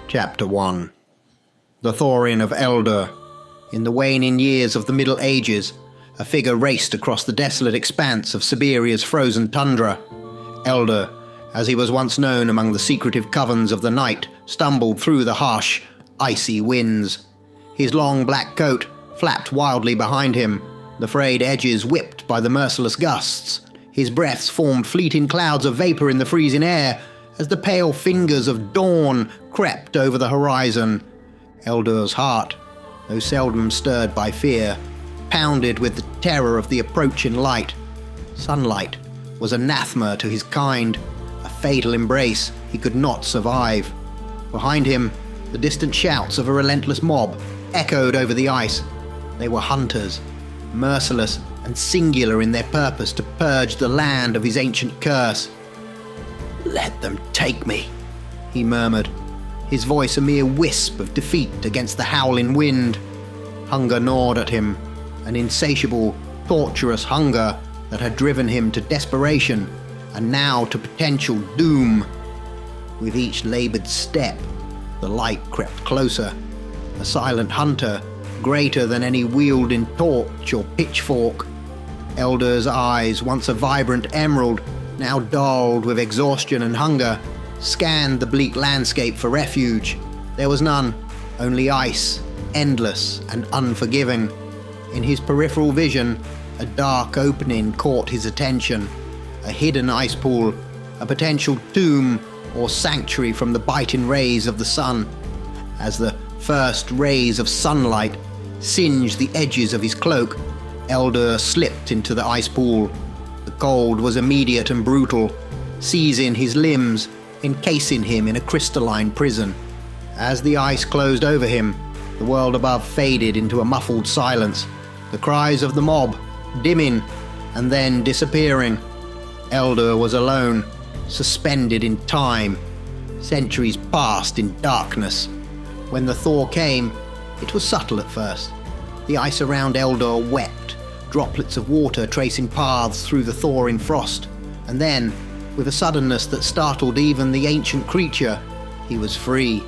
Chapter 1. The Thorin of Eldor. In the waning years of the Middle Ages, a figure raced across the desolate expanse of Siberia's frozen tundra. Eldor, as he was once known among the secretive covens of the night, stumbled through the harsh, icy winds. His long black coat flapped wildly behind him, the frayed edges whipped by the merciless gusts. His breaths formed fleeting clouds of vapor in the freezing air, as the pale fingers of dawn crept over the horizon. Eldor's heart, though seldom stirred by fear, pounded with the terror of the approaching light. Sunlight was anathema to his kind, a fatal embrace he could not survive. Behind him, the distant shouts of a relentless mob echoed over the ice. They were hunters, merciless and singular in their purpose to purge the land of his ancient curse. "Let them take me," he murmured, his voice a mere wisp of defeat against the howling wind. Hunger gnawed at him, an insatiable, torturous hunger that had driven him to desperation and now to potential doom. With each labored step, the light crept closer, a silent hunter greater than any wielding torch or pitchfork. Eldor's eyes, once a vibrant emerald, now dulled with exhaustion and hunger, scanned the bleak landscape for refuge. There was none, only ice, endless and unforgiving. In his peripheral vision, a dark opening caught his attention, a hidden ice pool, a potential tomb or sanctuary from the biting rays of the sun. As the first rays of sunlight singed the edges of his cloak, Eldor slipped into the ice pool. The cold was immediate and brutal, seizing his limbs, encasing him in a crystalline prison. As the ice closed over him, the world above faded into a muffled silence, the cries of the mob dimming and then disappearing. Eldor was alone, suspended in time. Centuries passed in darkness. When the thaw came, it was subtle at first. The ice around Eldor wept, droplets of water tracing paths through the thawing frost, and then, with a suddenness that startled even the ancient creature, he was free.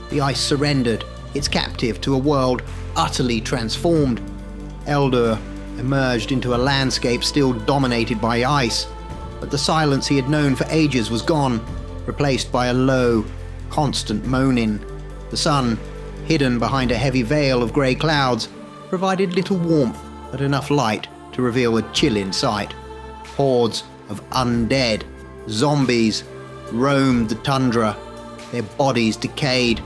The ice surrendered, its captive to a world utterly transformed. Eldor emerged into a landscape still dominated by ice, but the silence he had known for ages was gone, replaced by a low, constant moaning. The sun, hidden behind a heavy veil of grey clouds, provided little warmth but enough light to reveal a chilling sight. Hordes of undead, zombies, roamed the tundra, their bodies decayed,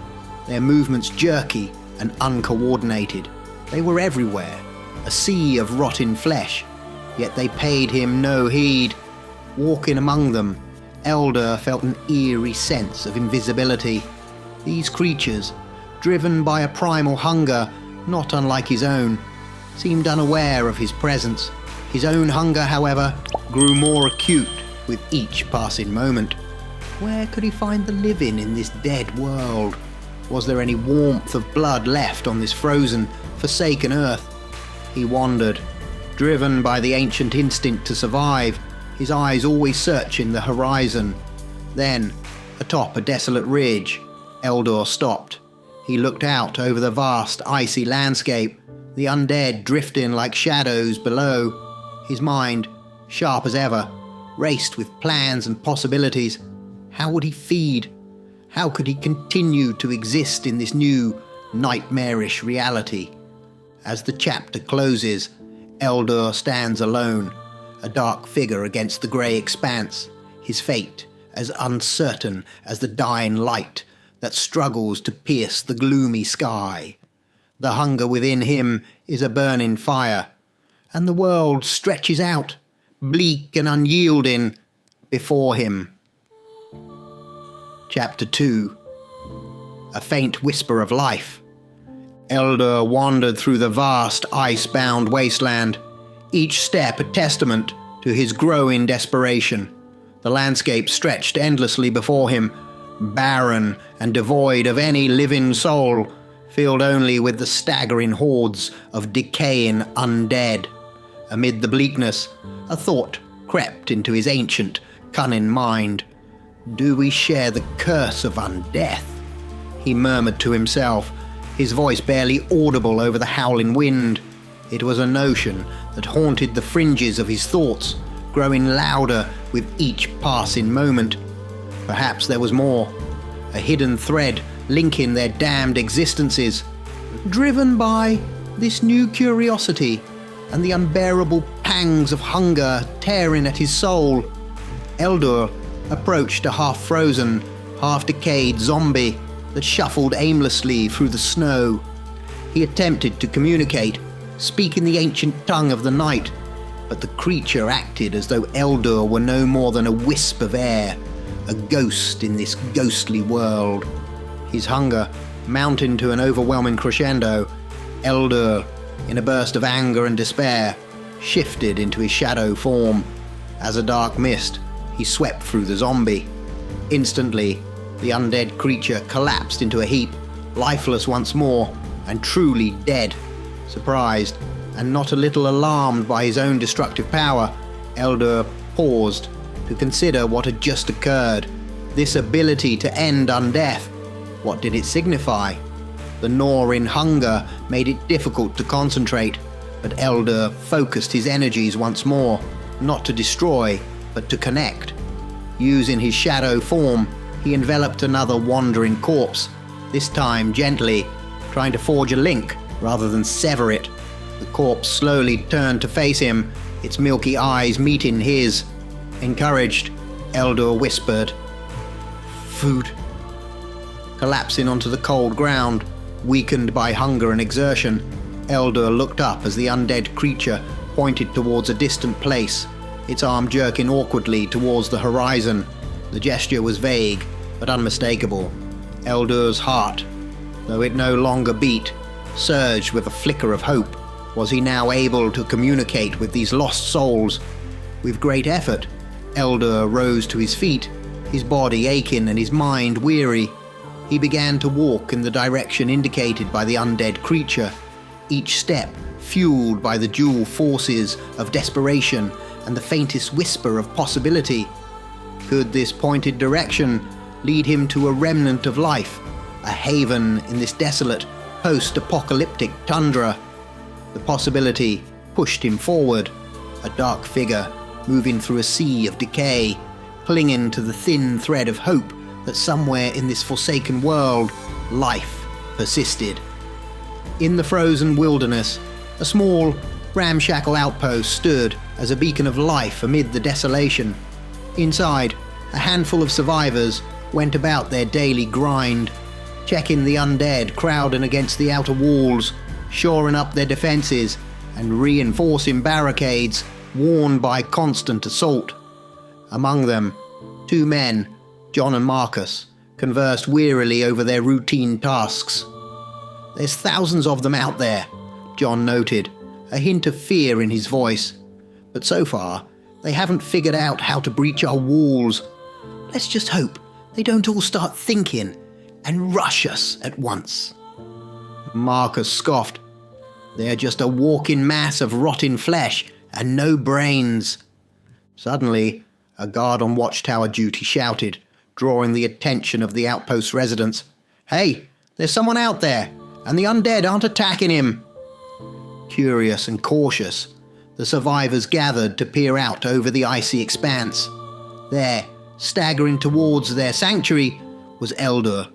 their movements jerky and uncoordinated. They were everywhere, a sea of rotting flesh, yet they paid him no heed. Walking among them, Eldor felt an eerie sense of invisibility. These creatures, driven by a primal hunger not unlike his own, seemed unaware of his presence. His own hunger, however, grew more acute with each passing moment. Where could he find the living in this dead world? Was there any warmth of blood left on this frozen, forsaken earth? He wandered, driven by the ancient instinct to survive, his eyes always searching the horizon. Then, atop a desolate ridge, Eldor stopped. He looked out over the vast, icy landscape, the undead drifting like shadows below. His mind, sharp as ever, raced with plans and possibilities. How would he feed? How could he continue to exist in this new, nightmarish reality? As the chapter closes, Eldur stands alone, a dark figure against the grey expanse, his fate as uncertain as the dying light that struggles to pierce the gloomy sky. The hunger within him is a burning fire, and the world stretches out, bleak and unyielding, before him. Chapter 2. A faint whisper of life. Eldur wandered through the vast ice-bound wasteland, each step a testament to his growing desperation. The landscape stretched endlessly before him, barren and devoid of any living soul, filled only with the staggering hordes of decaying undead. Amid the bleakness, a thought crept into his ancient, cunning mind. Do we share the curse of undeath? He murmured to himself, his voice barely audible over the howling wind. It was a notion that haunted the fringes of his thoughts, growing louder with each passing moment. Perhaps there was more, a hidden thread linking their damned existences. Driven by this new curiosity and the unbearable pangs of hunger tearing at his soul, Eldur approached a half-frozen, half-decayed zombie that shuffled aimlessly through the snow. He attempted to communicate, speaking the ancient tongue of the night, but the creature acted as though Eldur were no more than a wisp of air, a ghost in this ghostly world. His hunger mounting to an overwhelming crescendo, Eldur, in a burst of anger and despair, shifted into his shadow form. As a dark mist, he swept through the zombie. Instantly, the undead creature collapsed into a heap, lifeless once more, and truly dead. Surprised, and not a little alarmed by his own destructive power, Eldur paused to consider what had just occurred. This ability to end undeath, what did it signify? The gnawing hunger made it difficult to concentrate, but Eldur focused his energies once more, not to destroy, but to connect. Using his shadow form, he enveloped another wandering corpse, this time gently, trying to forge a link rather than sever it. The corpse slowly turned to face him, its milky eyes meeting his. Encouraged, Eldur whispered, "Food." Collapsing onto the cold ground, weakened by hunger and exertion, Eldur looked up as the undead creature pointed towards a distant place, its arm jerking awkwardly towards the horizon. The gesture was vague, but unmistakable. Eldur's heart, though it no longer beat, surged with a flicker of hope. Was he now able to communicate with these lost souls? With great effort, Eldur rose to his feet, his body aching and his mind weary. He began to walk in the direction indicated by the undead creature, each step fueled by the dual forces of desperation and the faintest whisper of possibility. Could this pointed direction lead him to a remnant of life, a haven in this desolate, post-apocalyptic tundra? The possibility pushed him forward, a dark figure moving through a sea of decay, clinging to the thin thread of hope that somewhere in this forsaken world, life persisted. In the frozen wilderness, a small, ramshackle outpost stood as a beacon of life amid the desolation. Inside, a handful of survivors went about their daily grind, checking the undead crowding against the outer walls, shoring up their defenses, and reinforcing barricades worn by constant assault. Among them, two men, John and Marcus, conversed wearily over their routine tasks. "There's thousands of them out there," John noted, a hint of fear in his voice. "But so far, they haven't figured out how to breach our walls. Let's just hope they don't all start thinking and rush us at once." Marcus scoffed. "They're just a walking mass of rotting flesh and no brains." Suddenly, a guard on watchtower duty shouted, drawing the attention of the outpost residents, "Hey, there's someone out there, and the undead aren't attacking him." Curious and cautious, the survivors gathered to peer out over the icy expanse. There, staggering towards their sanctuary, was Eldur.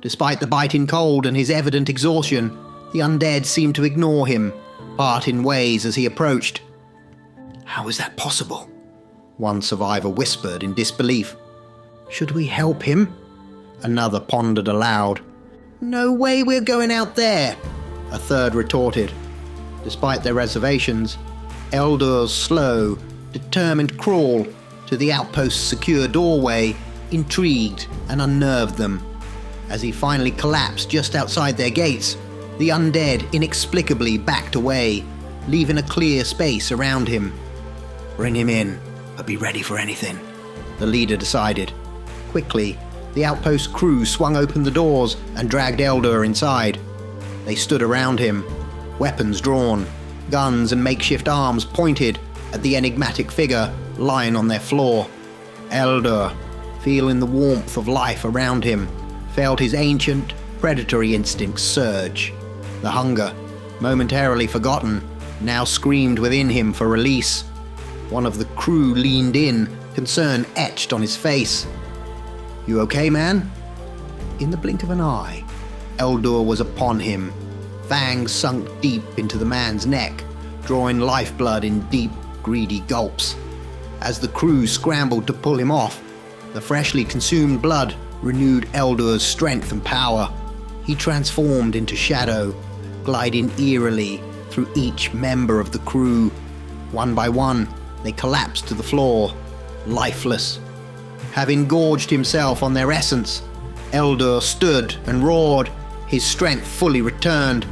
Despite the biting cold and his evident exhaustion, the undead seemed to ignore him, part in ways as he approached. "How is that possible?" one survivor whispered in disbelief. "Should we help him?" another pondered aloud. "No way we're going out there," a third retorted. Despite their reservations, Eldor's slow, determined crawl to the outpost's secure doorway intrigued and unnerved them. As he finally collapsed just outside their gates, the undead inexplicably backed away, leaving a clear space around him. "Bring him in, but be ready for anything," the leader decided. Quickly, the outpost crew swung open the doors and dragged Eldor inside. They stood around him, weapons drawn, guns and makeshift arms pointed at the enigmatic figure lying on their floor. Eldor, feeling the warmth of life around him, felt his ancient, predatory instincts surge. The hunger, momentarily forgotten, now screamed within him for release. One of the crew leaned in, concern etched on his face. "You okay, man?" In the blink of an eye, Eldor was upon him, fangs sunk deep into the man's neck, drawing lifeblood in deep, greedy gulps. As the crew scrambled to pull him off, the freshly consumed blood renewed Eldor's strength and power. He transformed into shadow, gliding eerily through each member of the crew. One by one, they collapsed to the floor, lifeless. Having gorged himself on their essence, Eldor stood and roared, his strength fully returned.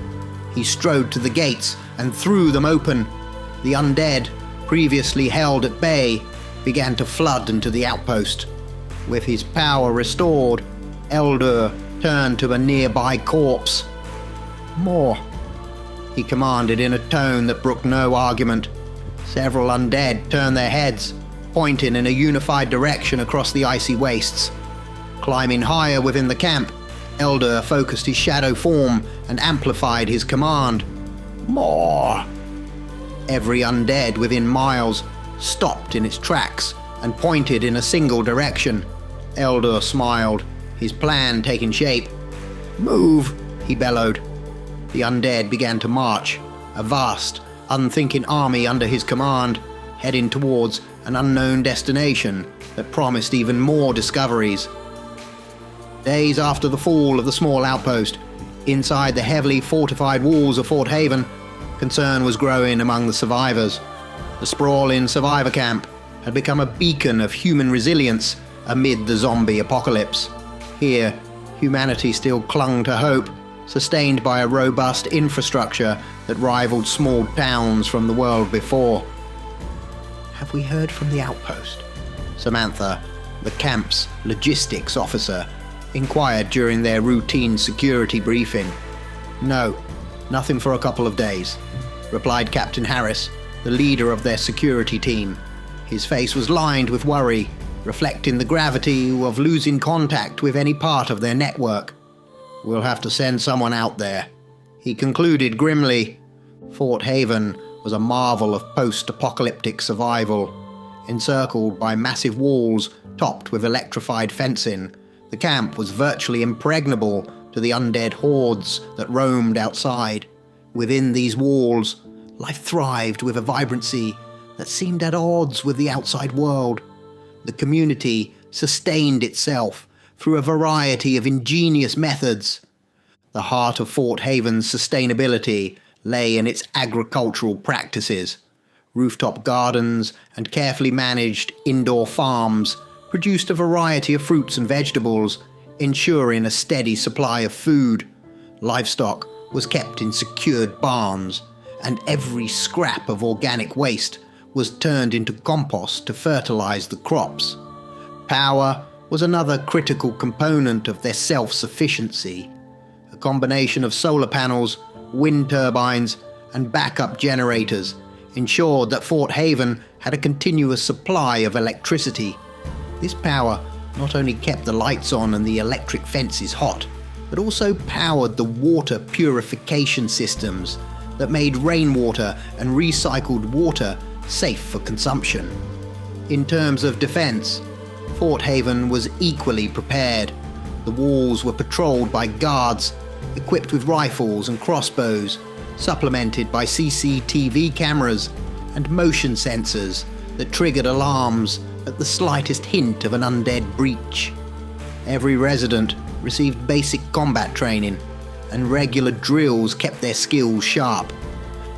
He strode to the gates and threw them open. The undead, previously held at bay, began to flood into the outpost. With his power restored, Eldor turned to a nearby corpse. "More," he commanded in a tone that brooked no argument. Several undead turned their heads, pointing in a unified direction across the icy wastes. Climbing higher within the camp, Eldor focused his shadow form and amplified his command. "More!" Every undead within miles stopped in its tracks and pointed in a single direction. Eldor smiled, his plan taking shape. "Move!" he bellowed. The undead began to march, a vast, unthinking army under his command, heading towards an unknown destination that promised even more discoveries. Days after the fall of the small outpost, inside the heavily fortified walls of Fort Haven, concern was growing among the survivors. The sprawling survivor camp had become a beacon of human resilience amid the zombie apocalypse. Here, humanity still clung to hope, sustained by a robust infrastructure that rivaled small towns from the world before. "Have we heard from the outpost?" Samantha, the camp's logistics officer, inquired during their routine security briefing. "No, nothing for a couple of days," replied Captain Harris, the leader of their security team. His face was lined with worry, reflecting the gravity of losing contact with any part of their network. "We'll have to send someone out there," he concluded grimly. Fort Haven was a marvel of post-apocalyptic survival. Encircled by massive walls topped with electrified fencing, the camp was virtually impregnable to the undead hordes that roamed outside. Within these walls, life thrived with a vibrancy that seemed at odds with the outside world. The community sustained itself through a variety of ingenious methods. The heart of Fort Haven's sustainability lay in its agricultural practices. Rooftop gardens and carefully managed indoor farms produced a variety of fruits and vegetables, ensuring a steady supply of food. Livestock was kept in secured barns, and every scrap of organic waste was turned into compost to fertilize the crops. Power was another critical component of their self-sufficiency. A combination of solar panels, wind turbines, and backup generators ensured that Fort Haven had a continuous supply of electricity. This power not only kept the lights on and the electric fences hot, but also powered the water purification systems that made rainwater and recycled water safe for consumption. In terms of defense, Fort Haven was equally prepared. The walls were patrolled by guards equipped with rifles and crossbows, supplemented by CCTV cameras and motion sensors that triggered alarms at the slightest hint of an undead breach. Every resident received basic combat training, and regular drills kept their skills sharp.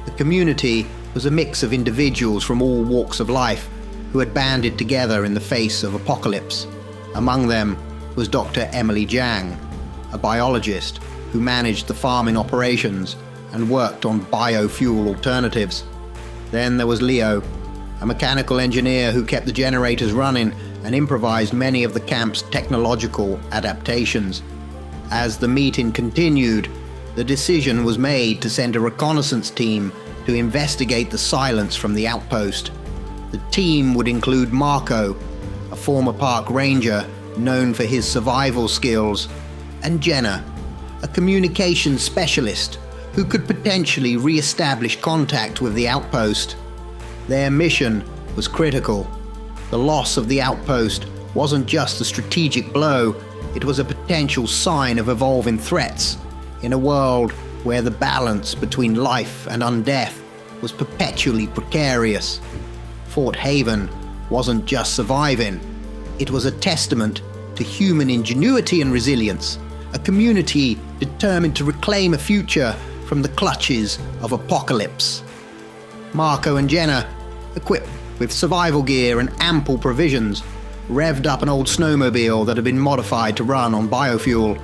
The community was a mix of individuals from all walks of life who had banded together in the face of apocalypse. Among them was Dr. Emily Jiang, a biologist who managed the farming operations and worked on biofuel alternatives. Then there was Leo, a mechanical engineer who kept the generators running and improvised many of the camp's technological adaptations. As the meeting continued, the decision was made to send a reconnaissance team to investigate the silence from the outpost. The team would include Marco, a former park ranger known for his survival skills, and Jenna, a communications specialist who could potentially re-establish contact with the outpost. Their mission was critical. The loss of the outpost wasn't just a strategic blow, it was a potential sign of evolving threats in a world where the balance between life and undeath was perpetually precarious. Fort Haven wasn't just surviving, it was a testament to human ingenuity and resilience, a community determined to reclaim a future from the clutches of apocalypse. Marco and Jenna, equipped with survival gear and ample provisions, revved up an old snowmobile that had been modified to run on biofuel.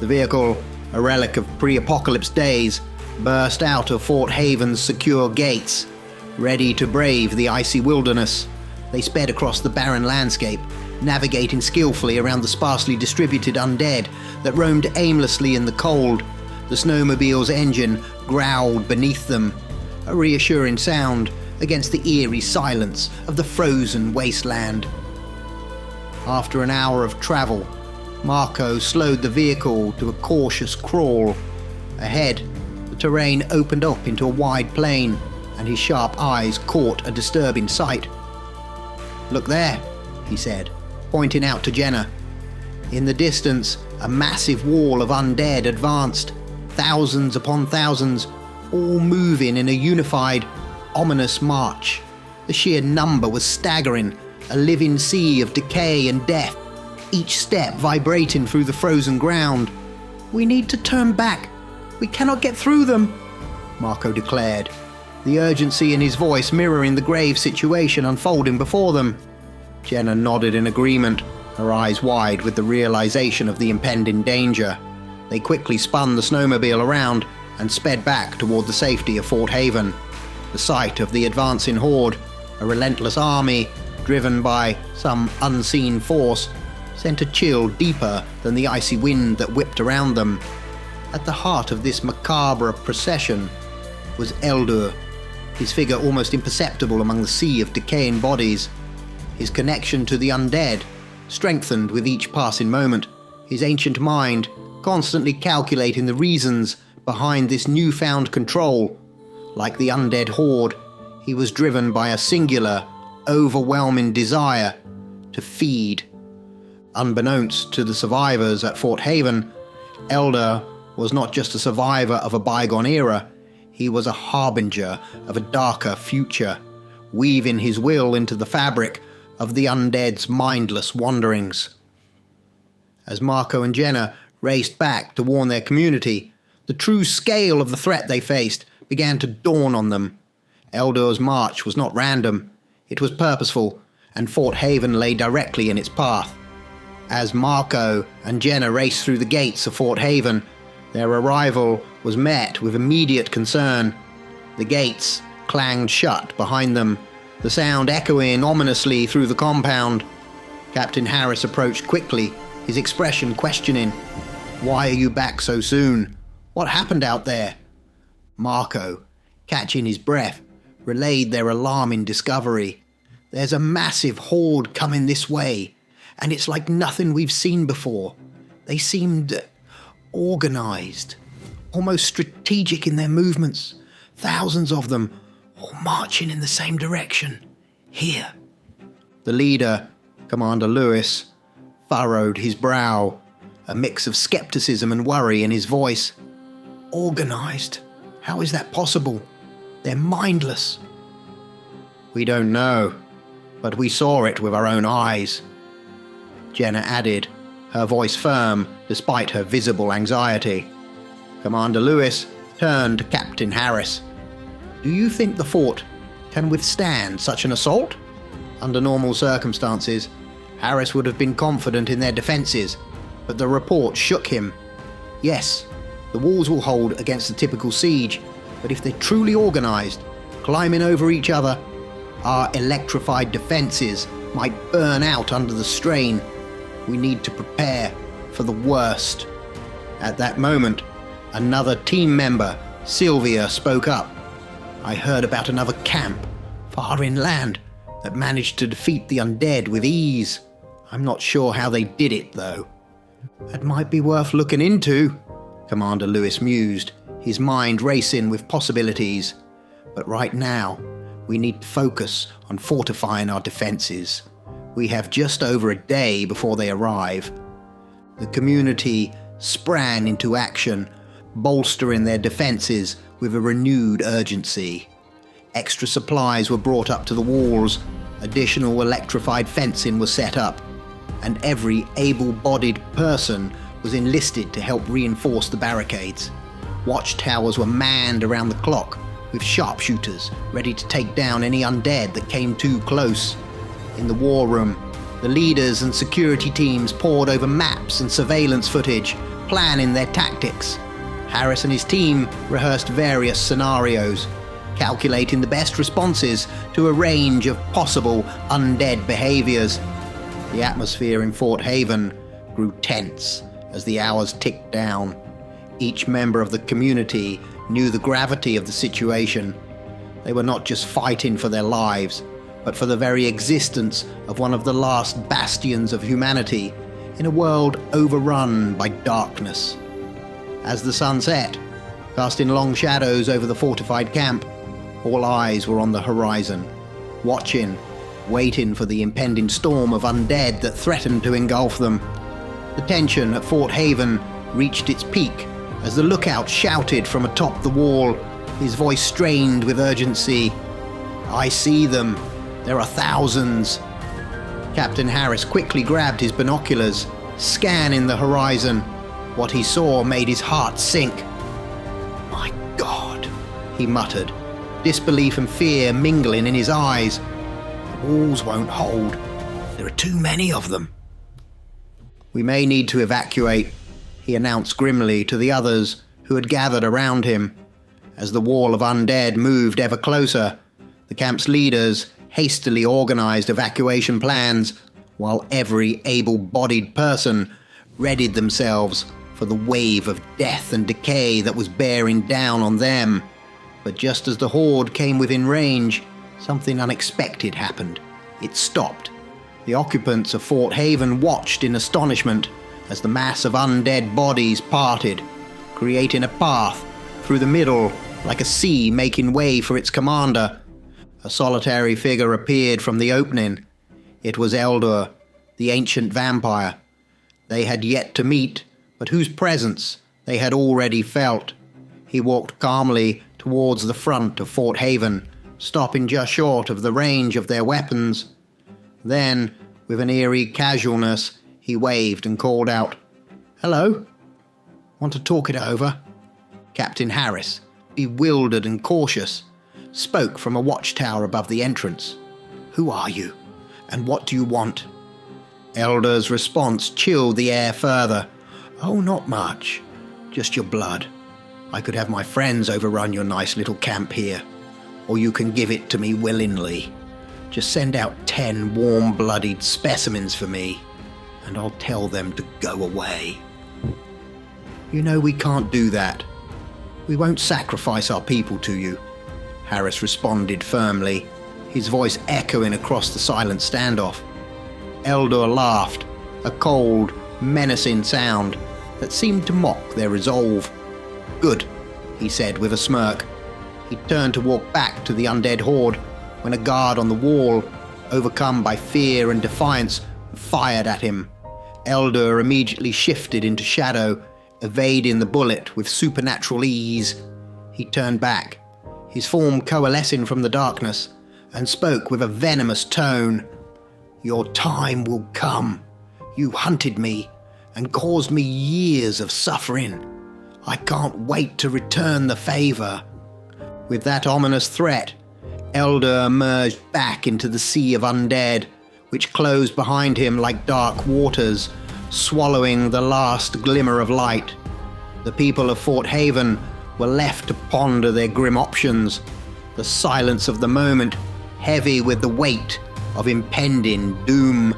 The vehicle, a relic of pre-apocalypse days, burst out of Fort Haven's secure gates. Ready to brave the icy wilderness, they sped across the barren landscape, navigating skillfully around the sparsely distributed undead that roamed aimlessly in the cold. The snowmobile's engine growled beneath them, a reassuring sound against the eerie silence of the frozen wasteland. After an hour of travel, Marco slowed the vehicle to a cautious crawl. Ahead, the terrain opened up into a wide plain, and his sharp eyes caught a disturbing sight. "Look there," he said, pointing out to Jenna. In the distance, a massive wall of undead advanced, thousands upon thousands, all moving in a unified, ominous march. The sheer number was staggering, a living sea of decay and death, each step vibrating through the frozen ground. "We need to turn back. We cannot get through them," Marco declared, the urgency in his voice mirroring the grave situation unfolding before them. Jenna nodded in agreement, her eyes wide with the realization of the impending danger. They quickly spun the snowmobile around and sped back toward the safety of Fort Haven. The sight of the advancing horde, a relentless army driven by some unseen force, sent a chill deeper than the icy wind that whipped around them. At the heart of this macabre procession was Eldur, his figure almost imperceptible among the sea of decaying bodies. His connection to the undead strengthened with each passing moment, his ancient mind constantly calculating the reasons behind this newfound control. Like the undead horde, he was driven by a singular, overwhelming desire to feed. Unbeknownst to the survivors at Fort Haven, Eldur was not just a survivor of a bygone era, he was a harbinger of a darker future, weaving his will into the fabric of the undead's mindless wanderings. As Marco and Jenna raced back to warn their community, the true scale of the threat they faced began to dawn on them. Eldur's march was not random, it was purposeful, and Fort Haven lay directly in its path. As Marco and Jenna raced through the gates of Fort Haven, their arrival was met with immediate concern. The gates clanged shut behind them, the sound echoing ominously through the compound. Captain Harris approached quickly, his expression questioning. "Why are you back so soon? What happened out there?" Marco, catching his breath, relayed their alarming discovery. "There's a massive horde coming this way, and it's like nothing we've seen before. They seemed organized, almost strategic in their movements. Thousands of them, all marching in the same direction. Here." The leader, Commander Lewis, furrowed his brow, a mix of skepticism and worry in his voice. "Organized? How is that possible? They're mindless." "We don't know, but we saw it with our own eyes," Jenna added, her voice firm despite her visible anxiety. Commander Lewis turned to Captain Harris. "Do you think the fort can withstand such an assault?" Under normal circumstances, Harris would have been confident in their defences, but the report shook him. Yes, the walls will hold against a typical siege, but if they're truly organised, climbing over each other, our electrified defences might burn out under the strain. We need to prepare for the worst. At that moment, another team member, Sylvia, spoke up. "I heard about another camp, far inland, that managed to defeat the undead with ease. I'm not sure how they did it, though." "It might be worth looking into," Commander Lewis mused, his mind racing with possibilities. "But right now, we need to focus on fortifying our defences. We have just over a day before they arrive." The community sprang into action, bolstering their defences with a renewed urgency. Extra supplies were brought up to the walls, additional electrified fencing was set up, and every able-bodied person was enlisted to help reinforce the barricades. Watchtowers were manned around the clock, with sharpshooters ready to take down any undead that came too close. In the war room, the leaders and security teams pored over maps and surveillance footage, planning their tactics. Harris and his team rehearsed various scenarios, calculating the best responses to a range of possible undead behaviours. The atmosphere in Fort Haven grew tense as the hours ticked down. Each member of the community knew the gravity of the situation. They were not just fighting for their lives, but for the very existence of one of the last bastions of humanity in a world overrun by darkness. As the sun set, casting long shadows over the fortified camp, all eyes were on the horizon, watching, waiting for the impending storm of undead that threatened to engulf them. The tension at Fort Haven reached its peak as the lookout shouted from atop the wall, his voice strained with urgency. "I see them. There are thousands." Captain Harris quickly grabbed his binoculars, scanning the horizon. What he saw made his heart sink. "My God," he muttered, disbelief and fear mingling in his eyes. "The walls won't hold. There are too many of them." "We may need to evacuate," he announced grimly to the others who had gathered around him. As the wall of undead moved ever closer, the camp's leaders hastily organized evacuation plans, while every able-bodied person readied themselves for the wave of death and decay that was bearing down on them. But just as the horde came within range, something unexpected happened. It stopped. The occupants of Fort Haven watched in astonishment as the mass of undead bodies parted, creating a path through the middle like a sea making way for its commander. A solitary figure appeared from the opening. It was Eldor, the ancient vampire. They had yet to meet, but whose presence they had already felt. He walked calmly towards the front of Fort Haven, stopping just short of the range of their weapons. Then, with an eerie casualness, he waved and called out, "Hello? Want to talk it over?" Captain Harris, bewildered and cautious, spoke from a watchtower above the entrance. "Who are you, and what do you want?" Eldor's response chilled the air further. "Oh, not much. Just your blood. I could have my friends overrun your nice little camp here, or you can give it to me willingly. Just send out 10 warm-blooded specimens for me, and I'll tell them to go away." "You know we can't do that. We won't sacrifice our people to you," Harris responded firmly, his voice echoing across the silent standoff. Eldor laughed, a cold, menacing sound that seemed to mock their resolve. "Good," he said with a smirk. He turned to walk back to the undead horde when a guard on the wall, overcome by fear and defiance, fired at him. Eldor immediately shifted into shadow, evading the bullet with supernatural ease. He turned back, his form coalescing from the darkness, and spoke with a venomous tone. "Your time will come. You hunted me and caused me years of suffering. I can't wait to return the favor." With that ominous threat, Elder emerged back into the sea of undead, which closed behind him like dark waters, swallowing the last glimmer of light. The people of Fort Haven were left to ponder their grim options, the silence of the moment heavy with the weight of impending doom.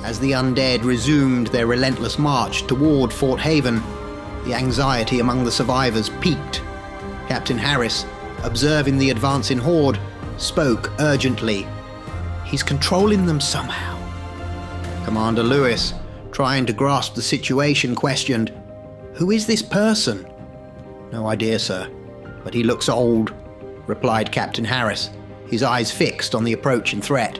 As the undead resumed their relentless march toward Fort Haven, the anxiety among the survivors peaked. Captain Harris, observing the advancing horde, spoke urgently. "He's controlling them somehow." Commander Lewis, trying to grasp the situation, questioned, "Who is this person?" "No idea, sir, but he looks old," replied Captain Harris, his eyes fixed on the approaching threat.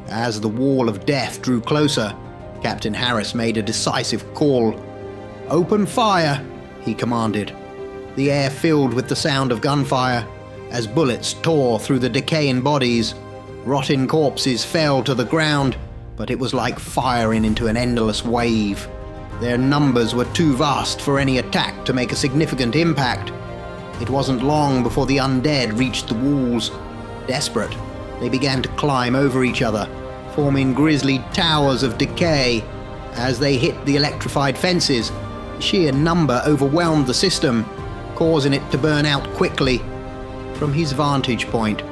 As the wall of death drew closer, Captain Harris made a decisive call. "Open fire," he commanded. The air filled with the sound of gunfire as bullets tore through the decaying bodies. Rotting corpses fell to the ground, but it was like firing into an endless wave. Their numbers were too vast for any attack to make a significant impact. It wasn't long before the undead reached the walls. Desperate, they began to climb over each other, forming grisly towers of decay. As they hit the electrified fences, sheer number overwhelmed the system, causing it to burn out quickly. From his vantage point,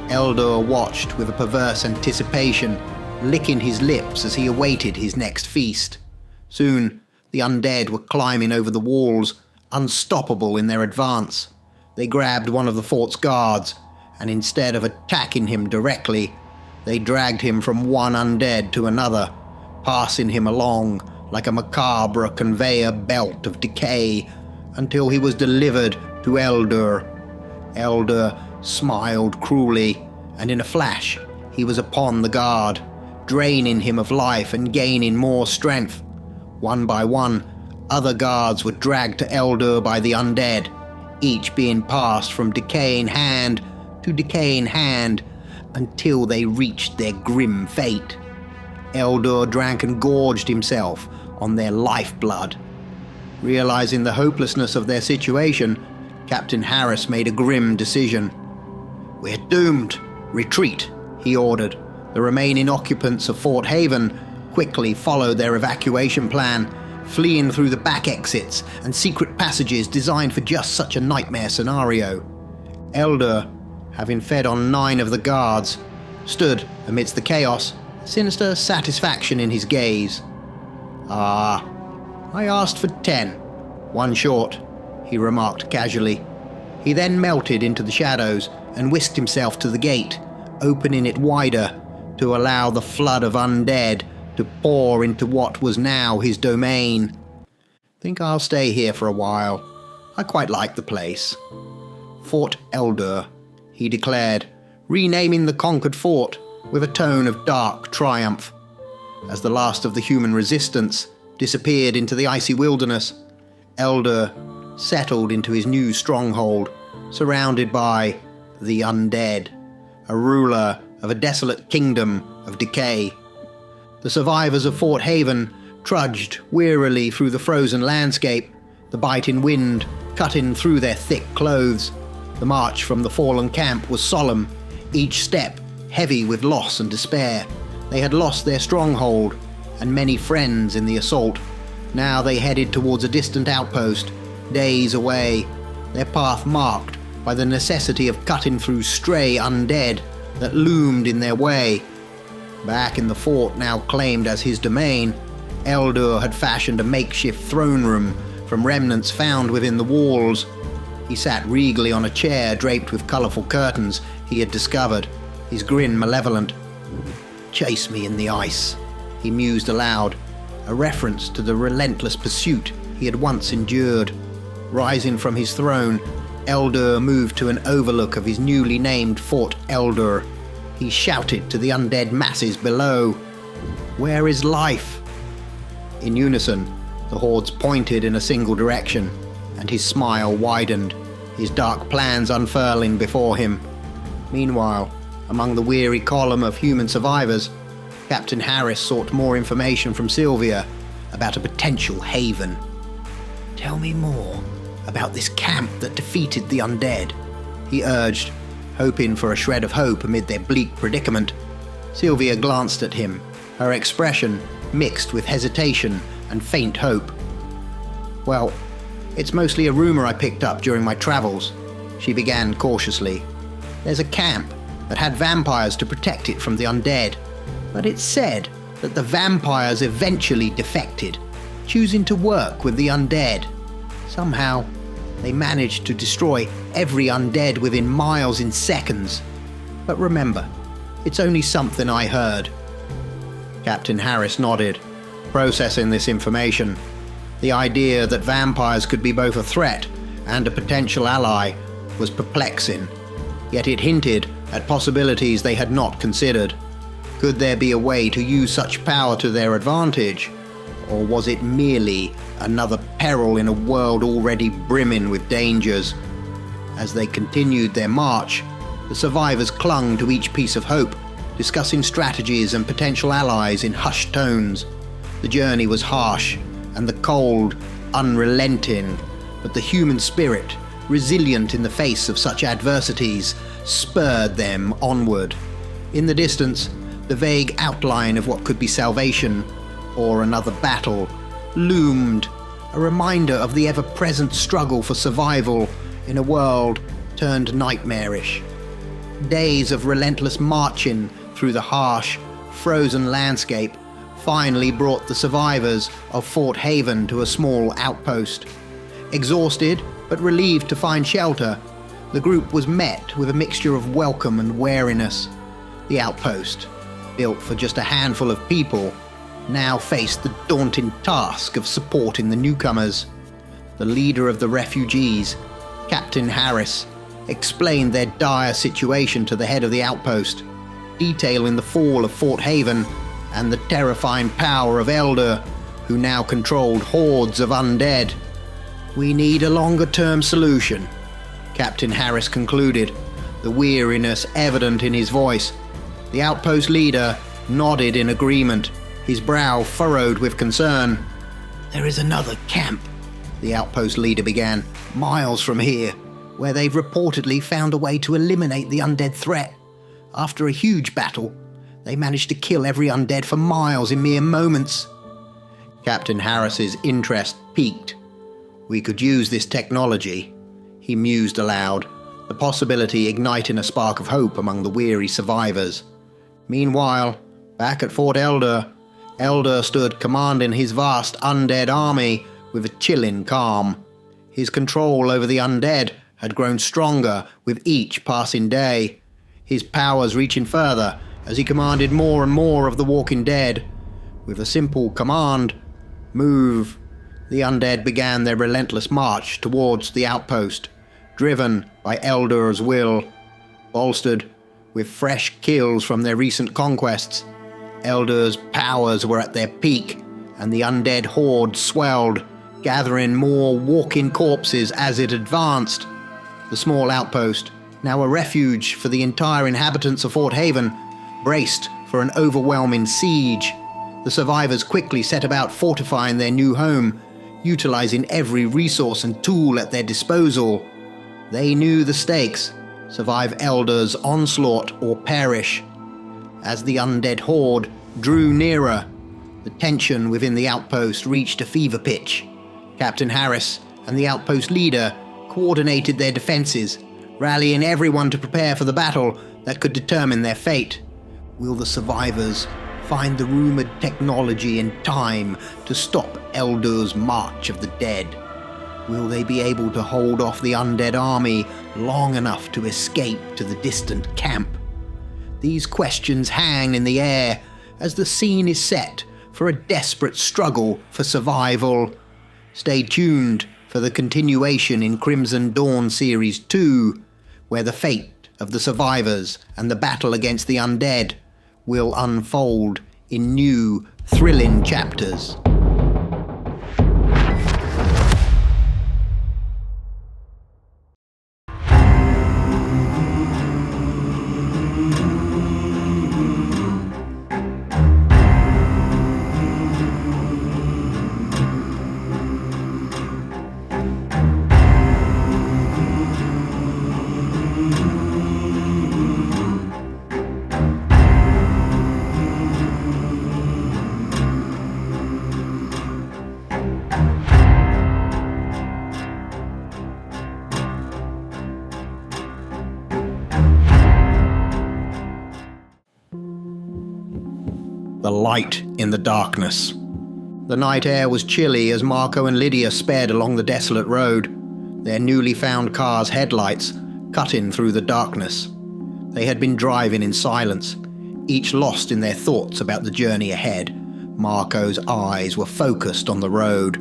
Eldor watched with a perverse anticipation, licking his lips as he awaited his next feast. Soon, the undead were climbing over the walls, unstoppable in their advance. They grabbed one of the fort's guards, and instead of attacking him directly, they dragged him from one undead to another, passing him along like a macabre conveyor belt of decay, until he was delivered to Eldor. Eldor smiled cruelly, and in a flash, he was upon the guard, draining him of life and gaining more strength. One by one, other guards were dragged to Eldor by the undead, each being passed from decaying hand to decaying hand until they reached their grim fate. Eldor drank and gorged himself on their lifeblood. Realizing the hopelessness of their situation, Captain Harris made a grim decision. "We're doomed. Retreat," he ordered. The remaining occupants of Fort Haven quickly followed their evacuation plan, fleeing through the back exits and secret passages designed for just such a nightmare scenario. Eldor, having fed on 9 of the guards, stood amidst the chaos, sinister satisfaction in his gaze. "Ah, I asked for 10. 1 short," he remarked casually. He then melted into the shadows and whisked himself to the gate, opening it wider to allow the flood of undead to pour into what was now his domain. "Think I'll stay here for a while. I quite like the place." "Fort Eldor," he declared, renaming the conquered fort with a tone of dark triumph. As the last of the human resistance disappeared into the icy wilderness, Eldor settled into his new stronghold, surrounded by the undead, a ruler of a desolate kingdom of decay. The survivors of Fort Haven trudged wearily through the frozen landscape, the biting wind cutting through their thick clothes. The march from the fallen camp was solemn, each step heavy with loss and despair. They had lost their stronghold and many friends in the assault. Now they headed towards a distant outpost, days away, their path marked by the necessity of cutting through stray undead that loomed in their way. Back in the fort now claimed as his domain, Eldor had fashioned a makeshift throne room from remnants found within the walls. He sat regally on a chair draped with colourful curtains he had discovered, his grin malevolent. "Chase me in the ice," he mused aloud, a reference to the relentless pursuit he had once endured. Rising from his throne, Eldor moved to an overlook of his newly named Fort Eldor. He shouted to the undead masses below, "Where is life?" In unison, The hordes pointed in a single direction, and his smile widened, his dark plans unfurling before him. Meanwhile, among the weary column of human survivors, Captain Harris sought more information from Sylvia about a potential haven. "Tell me more about this camp that defeated the undead," he urged, hoping for a shred of hope amid their bleak predicament. Sylvia glanced at him, her expression mixed with hesitation and faint hope. "Well, it's mostly a rumor I picked up during my travels," she began cautiously. "There's a camp that had vampires to protect it from the undead, but it's said that the vampires eventually defected, choosing to work with the undead. Somehow, they managed to destroy every undead within miles in seconds. But remember, it's only something I heard." Captain Harris nodded, processing this information. The idea that vampires could be both a threat and a potential ally was perplexing, yet it hinted at possibilities they had not considered. Could there be a way to use such power to their advantage? Or was it merely another peril in a world already brimming with dangers? As they continued their march, the survivors clung to each piece of hope, discussing strategies and potential allies in hushed tones. The journey was harsh, and the cold unrelenting, but the human spirit, resilient in the face of such adversities, spurred them onward. In the distance, the vague outline of what could be salvation or another battle loomed, a reminder of the ever-present struggle for survival in a world turned nightmarish. Days of relentless marching through the harsh, frozen landscape finally brought the survivors of Fort Haven to a small outpost. Exhausted but relieved to find shelter, the group was met with a mixture of welcome and wariness. The outpost, built for just a handful of people, now faced the daunting task of supporting the newcomers. The leader of the refugees, Captain Harris, explained their dire situation to the head of the outpost, detailing the fall of Fort Haven and the terrifying power of Elder, who now controlled hordes of undead. "We need a longer-term solution," Captain Harris concluded, the weariness evident in his voice. The outpost leader nodded in agreement, his brow furrowed with concern. "There is another camp," the outpost leader began, "miles from here, where they've reportedly found a way to eliminate the undead threat. After a huge battle, they managed to kill every undead for miles in mere moments." Captain Harris's interest piqued. "We could use this technology," he mused aloud, the possibility igniting a spark of hope among the weary survivors. Meanwhile, back at Fort Elder stood commanding his vast undead army with a chilling calm. His control over the undead had grown stronger with each passing day, his powers reaching further as he commanded more and more of the walking dead. With a simple command, "Move," the undead began their relentless march towards the outpost, driven by Elder's will. Bolstered with fresh kills from their recent conquests, Elder's powers were at their peak, and the undead horde swelled, gathering more walking corpses as it advanced. The small outpost, now a refuge for the entire inhabitants of Fort Haven, braced for an overwhelming siege. The survivors quickly set about fortifying their new home, utilizing every resource and tool at their disposal. They knew the stakes: survive Elder's onslaught or perish. As the undead horde drew nearer, the tension within the outpost reached a fever pitch. Captain Harris and the outpost leader coordinated their defenses, rallying everyone to prepare for the battle that could determine their fate. Will the survivors find the rumored technology in time to stop Elder's march of the dead? Will they be able to hold off the undead army long enough to escape to the distant camp? These questions hang in the air as the scene is set for a desperate struggle for survival. Stay tuned for the continuation in Crimson Dawn Series 2, where the fate of the survivors and the battle against the undead will unfold in new, thrilling chapters. The light in the darkness. The night air was chilly as Marco and Lydia sped along the desolate road, their newly found car's headlights cutting through the darkness. They had been driving in silence, each lost in their thoughts about the journey ahead. Marco's eyes were focused on the road,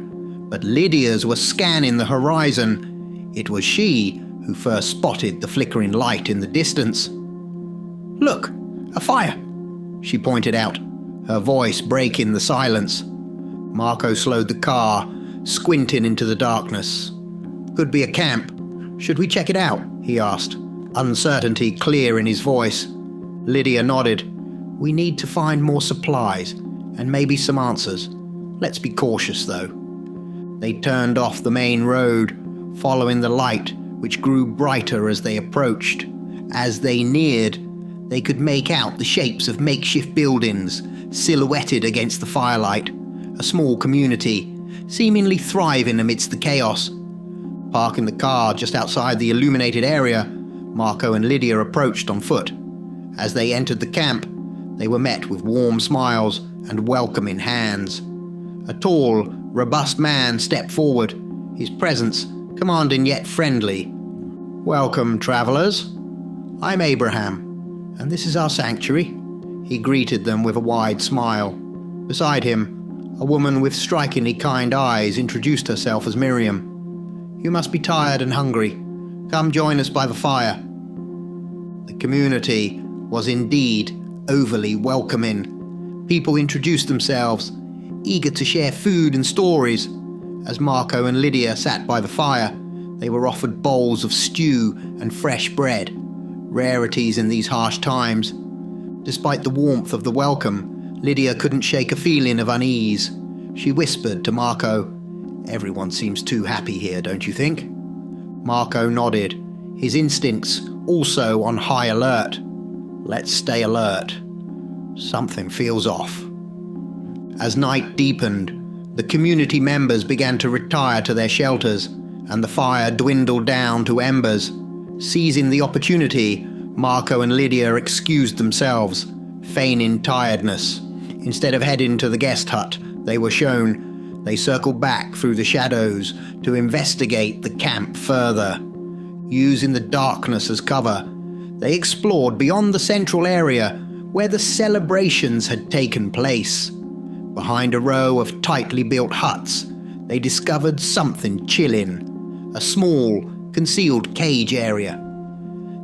but Lydia's were scanning the horizon. It was she who first spotted the flickering light in the distance. "Look, a fire," she pointed out, her voice breaking the silence. Marco slowed the car, squinting into the darkness. "Could be a camp. Should we check it out?" he asked, uncertainty clear in his voice. Lydia nodded. "We need to find more supplies, and maybe some answers. Let's be cautious, though." They turned off the main road, following the light, which grew brighter as they approached. As they neared, they could make out the shapes of makeshift buildings, silhouetted against the firelight. A small community, seemingly thriving amidst the chaos. Parking the car just outside the illuminated area, Marco and Lydia approached on foot. As they entered the camp, they were met with warm smiles and welcoming hands. A tall, robust man stepped forward, his presence commanding yet friendly. "Welcome, travelers. I'm Abraham, and this is our sanctuary." He greeted them with a wide smile. Beside him, a woman with strikingly kind eyes introduced herself as Miriam. "You must be tired and hungry. Come join us by the fire." The community was indeed overly welcoming. People introduced themselves, eager to share food and stories. As Marco and Lydia sat by the fire, they were offered bowls of stew and fresh bread, rarities in these harsh times. Despite the warmth of the welcome, Lydia couldn't shake a feeling of unease. She whispered to Marco, "Everyone seems too happy here, don't you think?" Marco nodded, his instincts also on high alert. "Let's stay alert. Something feels off." As night deepened, the community members began to retire to their shelters, and the fire dwindled down to embers. Seizing the opportunity, Marco and Lydia excused themselves, feigning tiredness. Instead of heading to the guest hut they were shown, they circled back through the shadows to investigate the camp further. Using the darkness as cover, they explored beyond the central area where the celebrations had taken place. Behind a row of tightly built huts, they discovered something chilling, a small, concealed cage area.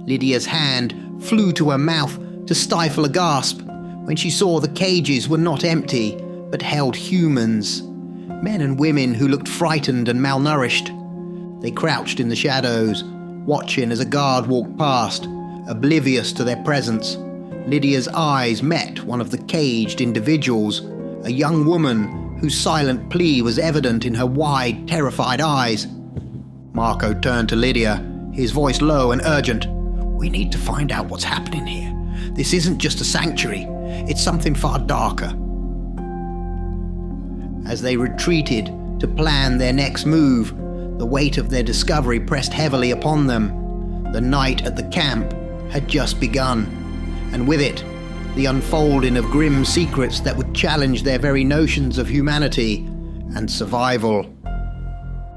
Lydia's hand flew to her mouth to stifle a gasp when she saw the cages were not empty, but held humans, men and women who looked frightened and malnourished. They crouched in the shadows, watching as a guard walked past, oblivious to their presence. Lydia's eyes met one of the caged individuals, a young woman whose silent plea was evident in her wide, terrified eyes. Marco turned to Lydia, his voice low and urgent. "We need to find out what's happening here. This isn't just a sanctuary, it's something far darker." As they retreated to plan their next move, the weight of their discovery pressed heavily upon them. The night at the camp had just begun, and with it, the unfolding of grim secrets that would challenge their very notions of humanity and survival.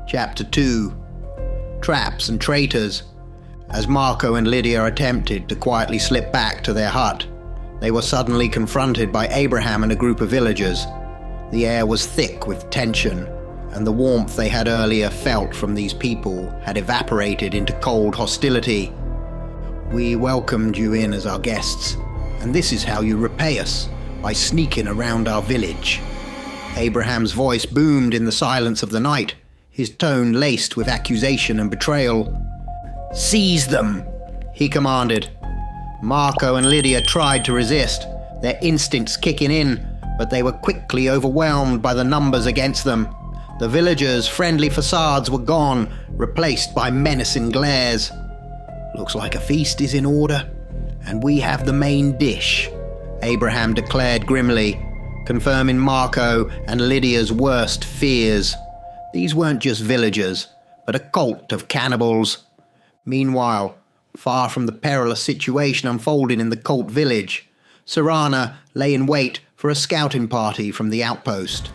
Chapter 2. Traps and Traitors. As Marco and Lydia attempted to quietly slip back to their hut, they were suddenly confronted by Abraham and a group of villagers. The air was thick with tension, and the warmth they had earlier felt from these people had evaporated into cold hostility. "We welcomed you in as our guests, and this is how you repay us, by sneaking around our village." Abraham's voice boomed in the silence of the night, his tone laced with accusation and betrayal. "Seize them," he commanded. Marco and Lydia tried to resist, their instincts kicking in, but they were quickly overwhelmed by the numbers against them. The villagers' friendly facades were gone, replaced by menacing glares. "Looks like a feast is in order, and we have the main dish," Abraham declared grimly, confirming Marco and Lydia's worst fears. These weren't just villagers, but a cult of cannibals. Meanwhile, far from the perilous situation unfolding in the cult village, Sarana lay in wait for a scouting party from the outpost.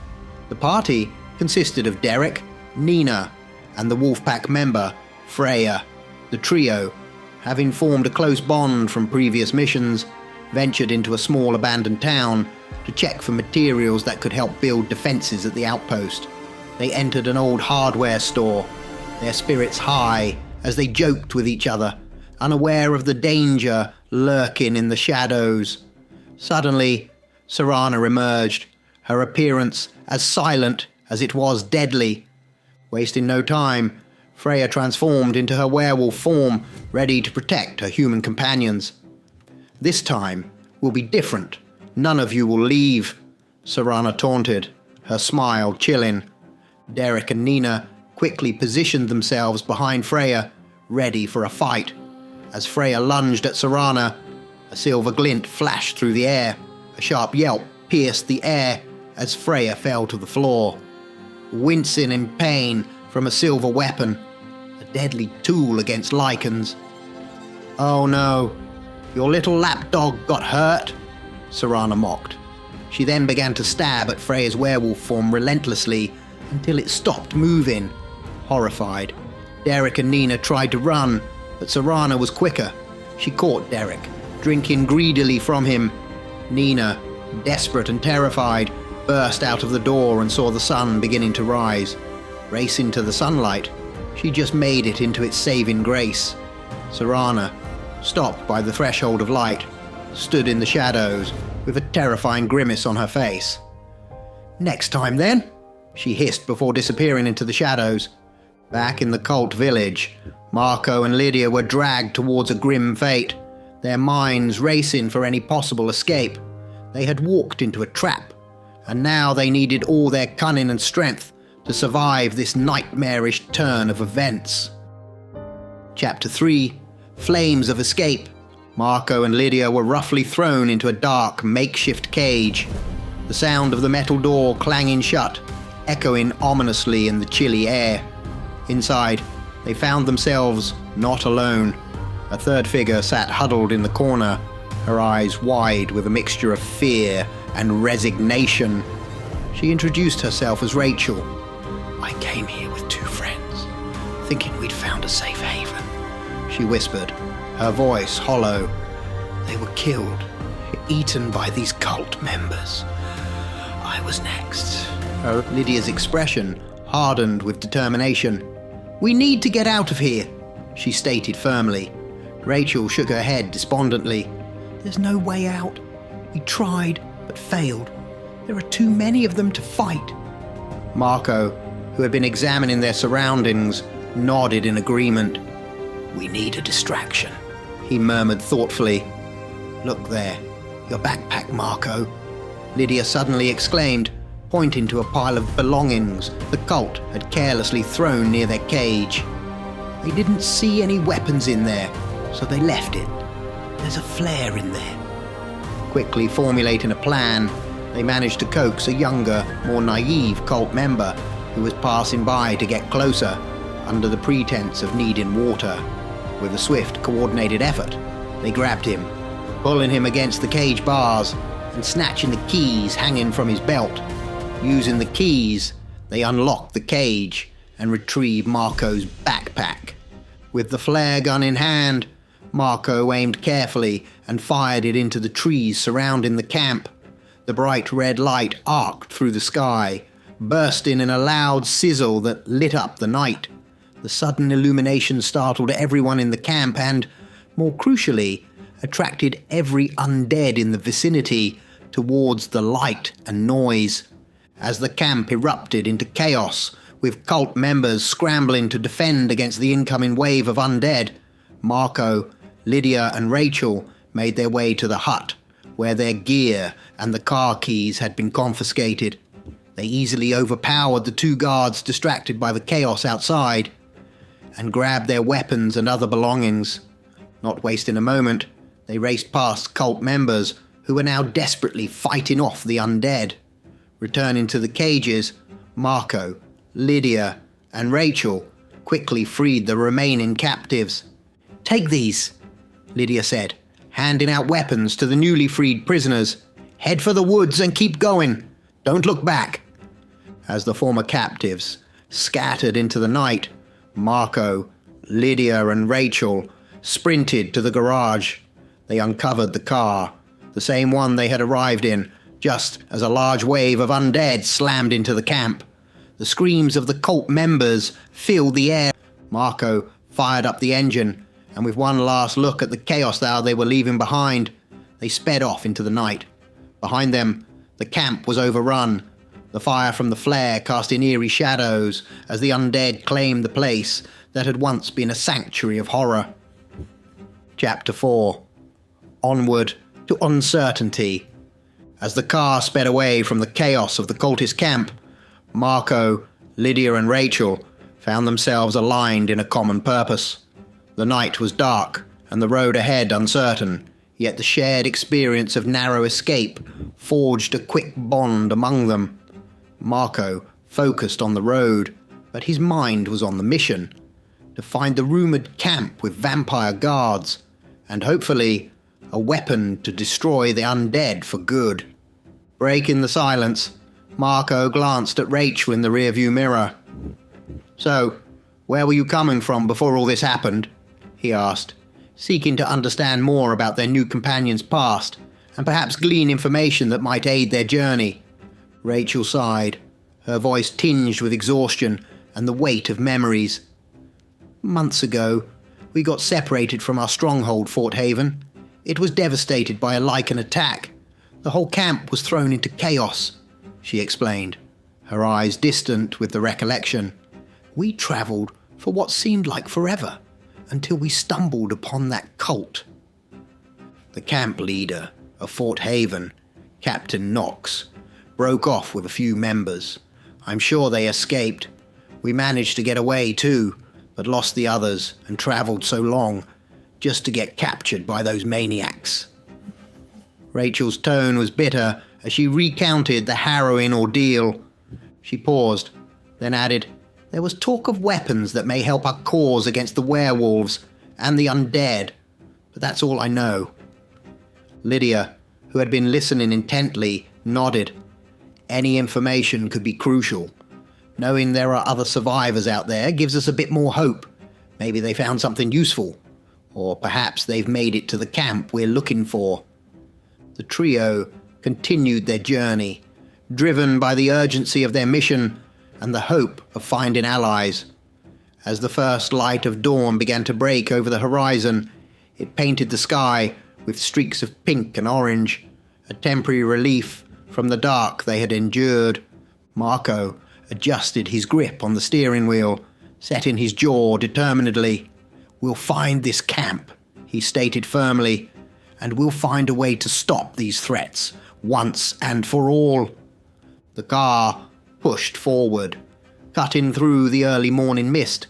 The party consisted of Derek, Nina, and the Wolfpack member, Freya. The trio, having formed a close bond from previous missions, ventured into a small abandoned town to check for materials that could help build defenses at the outpost. They entered an old hardware store, their spirits high as they joked with each other, unaware of the danger lurking in the shadows. Suddenly, Serana emerged, her appearance as silent as it was deadly. Wasting no time, Freya transformed into her werewolf form, ready to protect her human companions. "This time will be different. None of you will leave," Serana taunted, her smile chilling. Derek and Nina quickly positioned themselves behind Freya, ready for a fight. As Freya lunged at Serana, a silver glint flashed through the air. A sharp yelp pierced the air as Freya fell to the floor. Wincing in pain from a silver weapon, a deadly tool against lichens. "Oh no, your little lapdog got hurt?" Serana mocked. She then began to stab at Freya's werewolf form relentlessly until it stopped moving. Horrified, Derek and Nina tried to run, but Serana was quicker. She caught Derek, drinking greedily from him. Nina, desperate and terrified, burst out of the door and saw the sun beginning to rise. Racing to the sunlight, she just made it into its saving grace. Serana, stopped by the threshold of light, stood in the shadows with a terrifying grimace on her face. "Next time then," she hissed before disappearing into the shadows. Back in the cult village, Marco and Lydia were dragged towards a grim fate, their minds racing for any possible escape. They had walked into a trap, and now they needed all their cunning and strength to survive this nightmarish turn of events. Chapter 3: Flames of Escape. Marco and Lydia were roughly thrown into a dark, makeshift cage, the sound of the metal door clanging shut, echoing ominously in the chilly air. Inside, they found themselves not alone. A third figure sat huddled in the corner, her eyes wide with a mixture of fear and resignation. She introduced herself as Rachel. "I came here with 2 friends, thinking we'd found a safe haven," she whispered, her voice hollow. "They were killed, eaten by these cult members. I was next." Lydia's expression hardened with determination. "We need to get out of here," she stated firmly. Rachel shook her head despondently. "There's no way out. We tried, but failed. There are too many of them to fight." Marco, who had been examining their surroundings, nodded in agreement. "We need a distraction," he murmured thoughtfully. "Look there, your backpack, Marco," Lydia suddenly exclaimed, pointing to a pile of belongings the cult had carelessly thrown near their cage. They didn't see any weapons in there, so they left it. "There's a flare in there." Quickly formulating a plan, they managed to coax a younger, more naive cult member who was passing by to get closer, under the pretense of needing water. With a swift, coordinated effort, they grabbed him, pulling him against the cage bars and snatching the keys hanging from his belt. Using the keys, they unlocked the cage and retrieved Marco's backpack. With the flare gun in hand, Marco aimed carefully and fired it into the trees surrounding the camp. The bright red light arced through the sky, bursting in a loud sizzle that lit up the night. The sudden illumination startled everyone in the camp and, more crucially, attracted every undead in the vicinity towards the light and noise. As the camp erupted into chaos, with cult members scrambling to defend against the incoming wave of undead, Marco, Lydia and Rachel made their way to the hut, where their gear and the car keys had been confiscated. They easily overpowered the 2 guards distracted by the chaos outside, and grabbed their weapons and other belongings. Not wasting a moment, they raced past cult members who were now desperately fighting off the undead. Returning to the cages, Marco, Lydia, and Rachel quickly freed the remaining captives. "Take these," Lydia said, handing out weapons to the newly freed prisoners. Head for the woods and keep going. Don't look back." As the former captives scattered into the night, Marco, Lydia and Rachel sprinted to the garage. They uncovered the car, the same one they had arrived in, just as a large wave of undead slammed into the camp. The screams of the cult members filled the air. Marco fired up the engine, and with one last look at the chaos they were leaving behind, they sped off into the night. Behind them, the camp was overrun. The fire from the flare casting eerie shadows as the undead claimed the place that had once been a sanctuary of horror. Chapter 4. Onward to Uncertainty. As the car sped away from the chaos of the cultist camp, Marco, Lydia and Rachel found themselves aligned in a common purpose. The night was dark and the road ahead uncertain, yet the shared experience of narrow escape forged a quick bond among them. Marco focused on the road, but his mind was on the mission, to find the rumoured camp with vampire guards, and hopefully a weapon to destroy the undead for good. Breaking the silence, Marco glanced at Rachel in the rearview mirror. "So, where were you coming from before all this happened?" he asked, seeking to understand more about their new companion's past, and perhaps glean information that might aid their journey. Rachel sighed, her voice tinged with exhaustion and the weight of memories. "Months ago, we got separated from our stronghold, Fort Haven. It was devastated by a Lycan attack. The whole camp was thrown into chaos," she explained, her eyes distant with the recollection. "We travelled for what seemed like forever, until we stumbled upon that cult." The camp leader of Fort Haven, Captain Knox, broke off with a few members. I'm sure they escaped. We managed to get away too, but lost the others and travelled so long just to get captured by those maniacs. Rachel's tone was bitter as she recounted the harrowing ordeal. She paused, then added, "There was talk of weapons that may help our cause against the werewolves and the undead, but that's all I know." Lydia, who had been listening intently, nodded. Any information could be crucial. Knowing there are other survivors out there gives us a bit more hope. Maybe they found something useful, or perhaps they've made it to the camp we're looking for. The trio continued their journey, driven by the urgency of their mission and the hope of finding allies. As the first light of dawn began to break over the horizon, it painted the sky with streaks of pink and orange, a temporary relief from the dark they had endured. Marco adjusted his grip on the steering wheel, setting his jaw determinedly. "We'll find this camp," he stated firmly, "and we'll find a way to stop these threats once and for all." The car pushed forward, cutting through the early morning mist,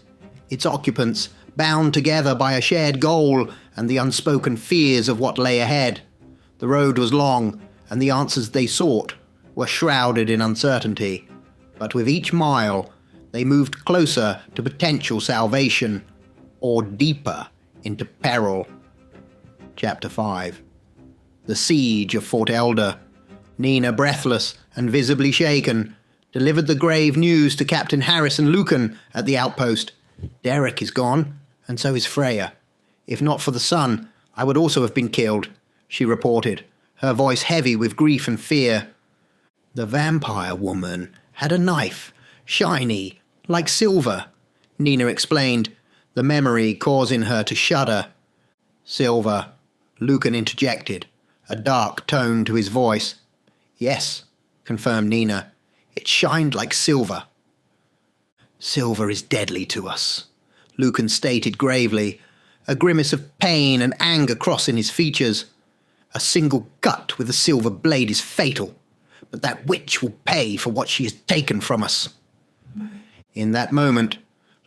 its occupants bound together by a shared goal and the unspoken fears of what lay ahead. The road was long, and the answers they sought were shrouded in uncertainty. But with each mile, they moved closer to potential salvation, or deeper into peril. Chapter 5. The Siege of Fort Elder. Nina, breathless and visibly shaken, delivered the grave news to Captain Harris and Lucan at the outpost. "Derek is gone, and so is Freya. If not for the sun, I would also have been killed," she reported, her voice heavy with grief and fear. "The vampire woman had a knife, shiny, like silver," Nina explained, the memory causing her to shudder. "Silver," Lucan interjected, a dark tone to his voice. "Yes," confirmed Nina, "it shined like silver." "Silver is deadly to us," Lucan stated gravely, a grimace of pain and anger crossing his features. "A single cut with a silver blade is fatal, but that witch will pay for what she has taken from us." In that moment,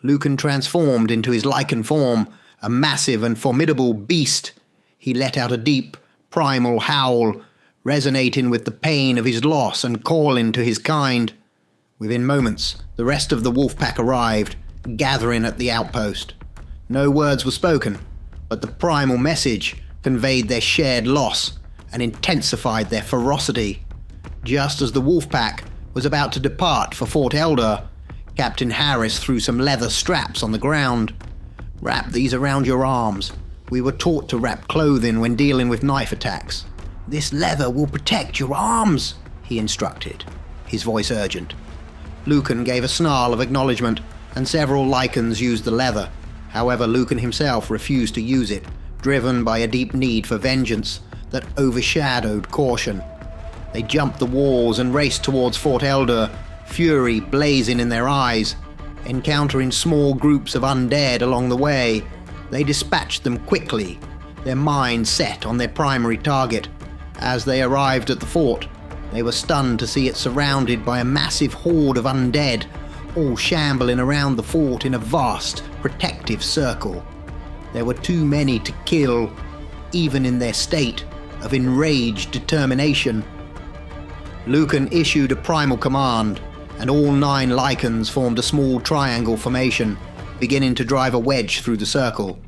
Lucan transformed into his Lycan form, a massive and formidable beast. He let out a deep, primal howl, resonating with the pain of his loss and calling to his kind. Within moments, the rest of the wolf pack arrived, gathering at the outpost. No words were spoken, but the primal message conveyed their shared loss and intensified their ferocity. Just as the wolf pack was about to depart for Fort Elder, Captain Harris threw some leather straps on the ground. "Wrap these around your arms. We were taught to wrap clothing when dealing with knife attacks. This leather will protect your arms," he instructed, his voice urgent. Lucan gave a snarl of acknowledgement, and several Lycans used the leather. However, Lucan himself refused to use it, driven by a deep need for vengeance that overshadowed caution. They jumped the walls and raced towards Fort Elder, fury blazing in their eyes. Encountering small groups of undead along the way, they dispatched them quickly, their minds set on their primary target. As they arrived at the fort, they were stunned to see it surrounded by a massive horde of undead, all shambling around the fort in a vast, protective circle. There were too many to kill, even in their state of enraged determination. Lucan issued a primal command, and all 9 Lycans formed a small triangle formation, beginning to drive a wedge through the circle.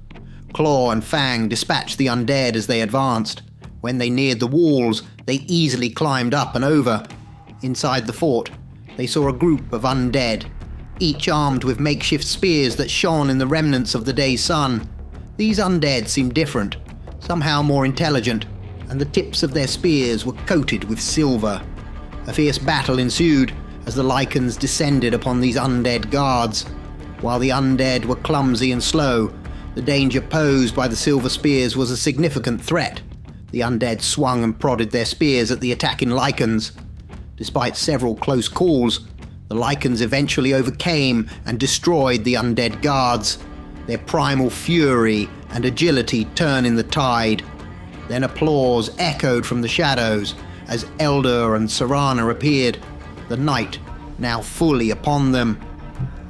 Claw and Fang dispatched the undead as they advanced. When they neared the walls, they easily climbed up and over. Inside the fort, they saw a group of undead, each armed with makeshift spears that shone in the remnants of the day's sun. These undead seemed different, somehow more intelligent, and the tips of their spears were coated with silver. A fierce battle ensued as the Lycans descended upon these undead guards. While the undead were clumsy and slow, the danger posed by the silver spears was a significant threat. The undead swung and prodded their spears at the attacking Lycans. Despite several close calls, the Lycans eventually overcame and destroyed the undead guards, their primal fury and agility turning the tide. Then applause echoed from the shadows as Elder and Serana appeared, the night now fully upon them.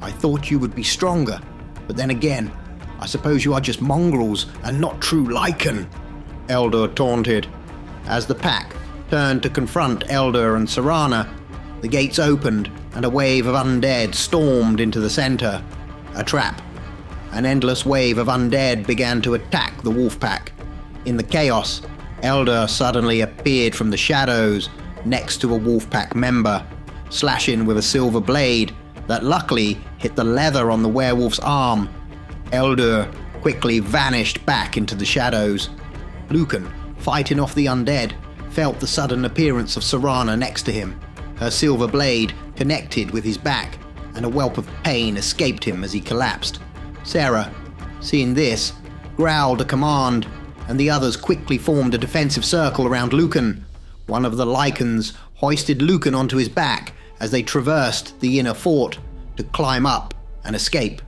"I thought you would be stronger, but then again, I suppose you are just mongrels and not true Lycan," Elder taunted. As the pack turned to confront Elder and Serana, the gates opened and a wave of undead stormed into the center. A trap. An endless wave of undead began to attack the wolf pack. In the chaos, Elder suddenly appeared from the shadows next to a wolf pack member, slashing with a silver blade that luckily hit the leather on the werewolf's arm. Elder quickly vanished back into the shadows. Lucan, fighting off the undead, felt the sudden appearance of Serana next to him. Her silver blade connected with his back, and a whelp of pain escaped him as he collapsed. Sarah, seeing this, growled a command, and the others quickly formed a defensive circle around Lucan. One of the Lycans hoisted Lucan onto his back as they traversed the inner fort to climb up and escape.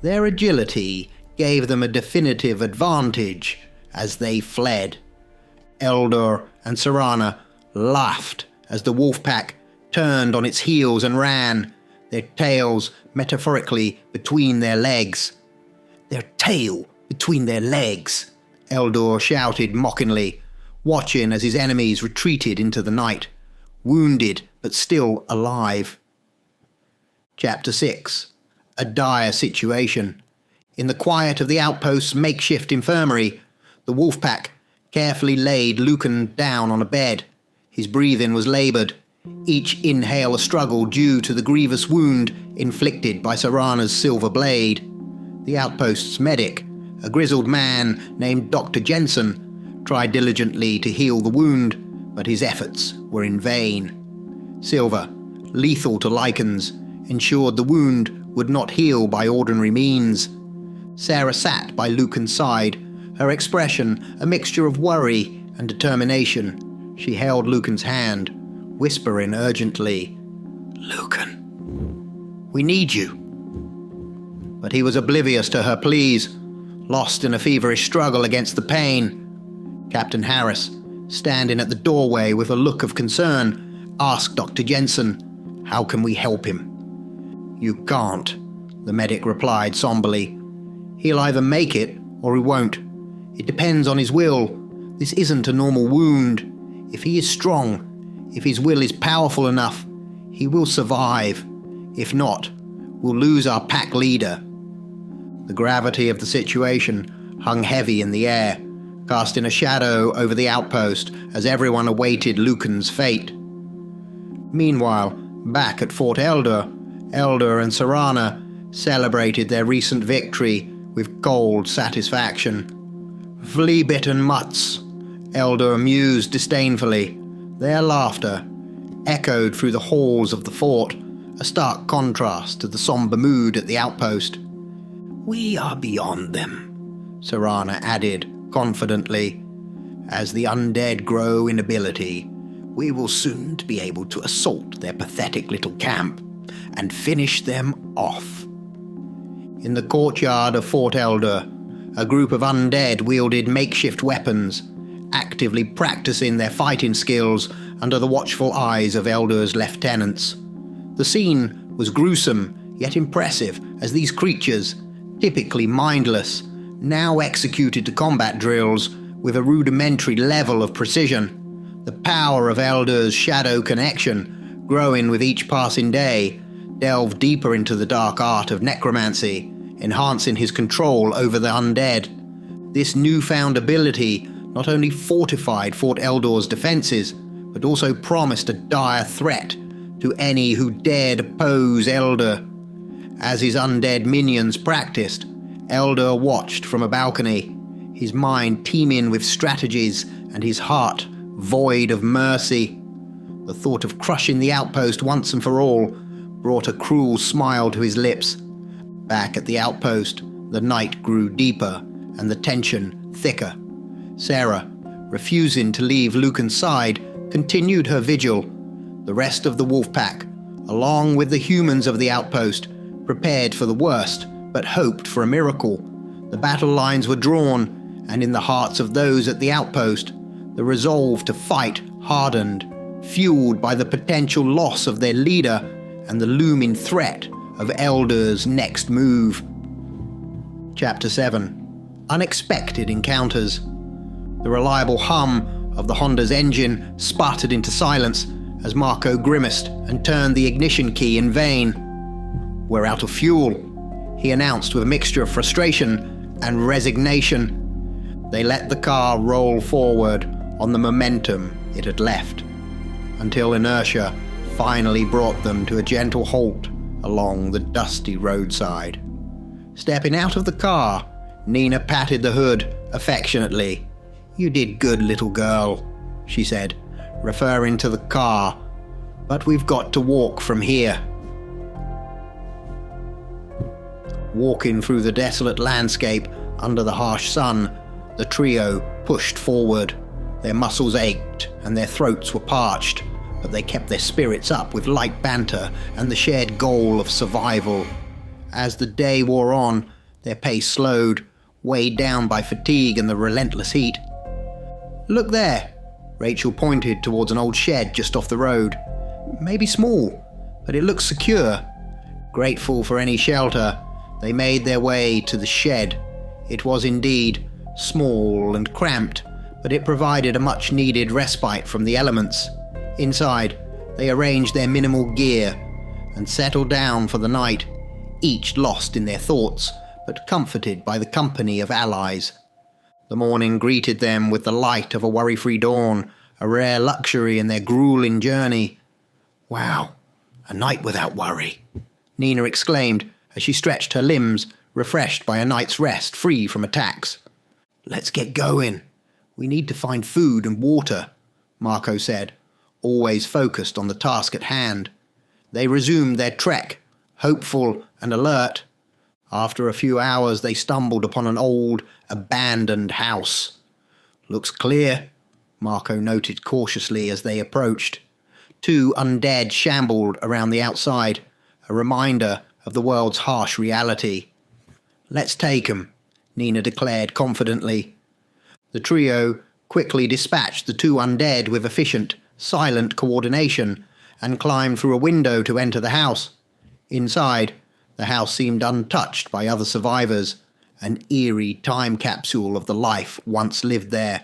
Their agility gave them a definitive advantage as they fled. Elder and Serana laughed as the wolf pack turned on its heels and ran, their tails metaphorically between their legs. "Their tail between their legs," Eldor shouted mockingly, watching as his enemies retreated into the night, wounded but still alive. Chapter 6. A dire situation. In the quiet of the outpost's makeshift infirmary, the wolf pack carefully laid Lucan down on a bed. His breathing was laboured, each inhale a struggle due to the grievous wound inflicted by Serana's silver blade. The outpost's medic, a grizzled man named Dr. Jensen, tried diligently to heal the wound, but his efforts were in vain. Silver, lethal to Lycans, ensured the wound would not heal by ordinary means. Sarah sat by Lucan's side, her expression a mixture of worry and determination. She held Lucan's hand, whispering urgently, "Lucan, we need you." But he was oblivious to her pleas, lost in a feverish struggle against the pain. Captain Harris, standing at the doorway with a look of concern, asked Dr. Jensen, "How can we help him?" "You can't," the medic replied somberly. "He'll either make it or he won't. It depends on his will. This isn't a normal wound. If he is strong, if his will is powerful enough, he will survive. If not, we'll lose our pack leader." The gravity of the situation hung heavy in the air, casting a shadow over the outpost as everyone awaited Lucan's fate. Meanwhile, back at Fort Elder, Elder and Serana celebrated their recent victory with cold satisfaction. "Flea-bitten mutts," Elder mused disdainfully. Their laughter echoed through the halls of the fort, a stark contrast to the somber mood at the outpost. "We are beyond them," Serana added confidently. "As the undead grow in ability, we will soon be able to assault their pathetic little camp and finish them off." In the courtyard of Fort Elder, a group of undead wielded makeshift weapons, actively practicing their fighting skills under the watchful eyes of Elder's lieutenants. The scene was gruesome yet impressive as these creatures, typically mindless, now executed the combat drills with a rudimentary level of precision. The power of Elder's shadow connection, growing with each passing day, delved deeper into the dark art of necromancy, enhancing his control over the undead. This newfound ability not only fortified Fort Eldor's defenses, but also promised a dire threat to any who dared oppose Elder. As his undead minions practiced, Elder watched from a balcony, his mind teeming with strategies and his heart void of mercy. The thought of crushing the outpost once and for all brought a cruel smile to his lips. Back at the outpost, the night grew deeper and the tension thicker. Sarah, refusing to leave Lucan's side, continued her vigil. The rest of the wolf pack, along with the humans of the outpost, prepared for the worst, but hoped for a miracle. The battle lines were drawn, and in the hearts of those at the outpost, the resolve to fight hardened, fueled by the potential loss of their leader and the looming threat of Elder's next move. Chapter 7. Unexpected Encounters. The reliable hum of the Honda's engine sputtered into silence as Marco grimaced and turned the ignition key in vain. "We're out of fuel," he announced with a mixture of frustration and resignation. They let the car roll forward on the momentum it had left, until inertia finally brought them to a gentle halt along the dusty roadside. Stepping out of the car, Nina patted the hood affectionately. "You did good, little girl," she said, referring to the car, "but we've got to walk from here." Walking through the desolate landscape under the harsh sun, the trio pushed forward. Their muscles ached and their throats were parched, but they kept their spirits up with light banter and the shared goal of survival. As the day wore on, their pace slowed, weighed down by fatigue and the relentless heat. "Look there," Rachel pointed towards an old shed just off the road. "Maybe small, but it looks secure." Grateful for any shelter, they made their way to the shed. It was indeed small and cramped, but it provided a much-needed respite from the elements. Inside, they arranged their minimal gear and settled down for the night, each lost in their thoughts, but comforted by the company of allies. The morning greeted them with the light of a worry-free dawn, a rare luxury in their grueling journey. "Wow, a night without worry," Nina exclaimed as she stretched her limbs, refreshed by a night's rest free from attacks. "Let's get going. We need to find food and water," Marco said, always focused on the task at hand. They resumed their trek, hopeful and alert. After a few hours, they stumbled upon an old, abandoned house. "Looks clear," Marco noted cautiously as they approached. Two undead shambled around the outside, a reminder of the world's harsh reality. "Let's take 'em," Nina declared confidently. The trio quickly dispatched the two undead with efficient, silent coordination and climbed through a window to enter the house. Inside, the house seemed untouched by other survivors, an eerie time capsule of the life once lived there.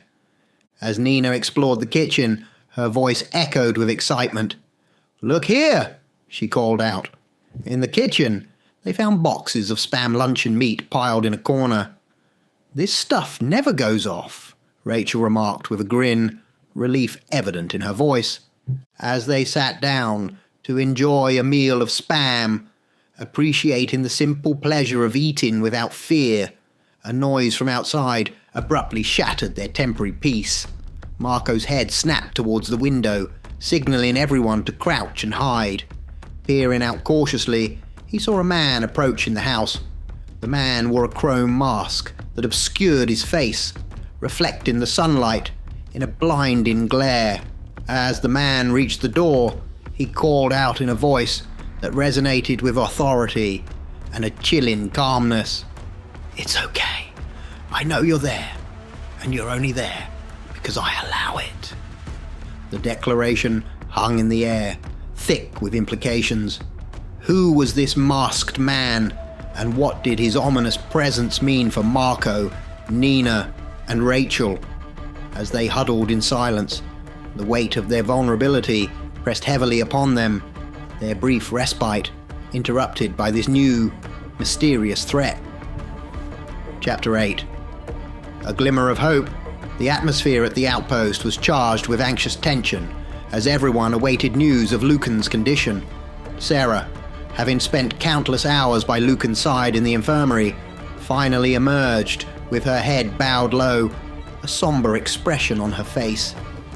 As Nina explored the kitchen, her voice echoed with excitement. "Look here," she called out. In the kitchen, they found boxes of Spam luncheon meat piled in a corner. "This stuff never goes off," Rachel remarked with a grin, relief evident in her voice, as they sat down to enjoy a meal of spam, appreciating the simple pleasure of eating without fear. A noise from outside abruptly shattered their temporary peace. Marco's head snapped towards the window, signalling everyone to crouch and hide. Peering out cautiously, he saw a man approaching the house. The man wore a chrome mask that obscured his face, reflecting the sunlight in a blinding glare. As the man reached the door, he called out in a voice that resonated with authority and a chilling calmness. "It's okay. I know you're there, and you're only there because I allow it." The declaration hung in the air, thick with implications. Who was this masked man, and what did his ominous presence mean for Marco, Nina, and Rachel? As they huddled in silence, the weight of their vulnerability pressed heavily upon them, their brief respite interrupted by this new, mysterious threat. Chapter 8. A glimmer of hope. The atmosphere at the outpost was charged with anxious tension as everyone awaited news of Lucan's condition. Sarah, having spent countless hours by Lucan's side in the infirmary, finally emerged with her head bowed low, a somber expression on her face.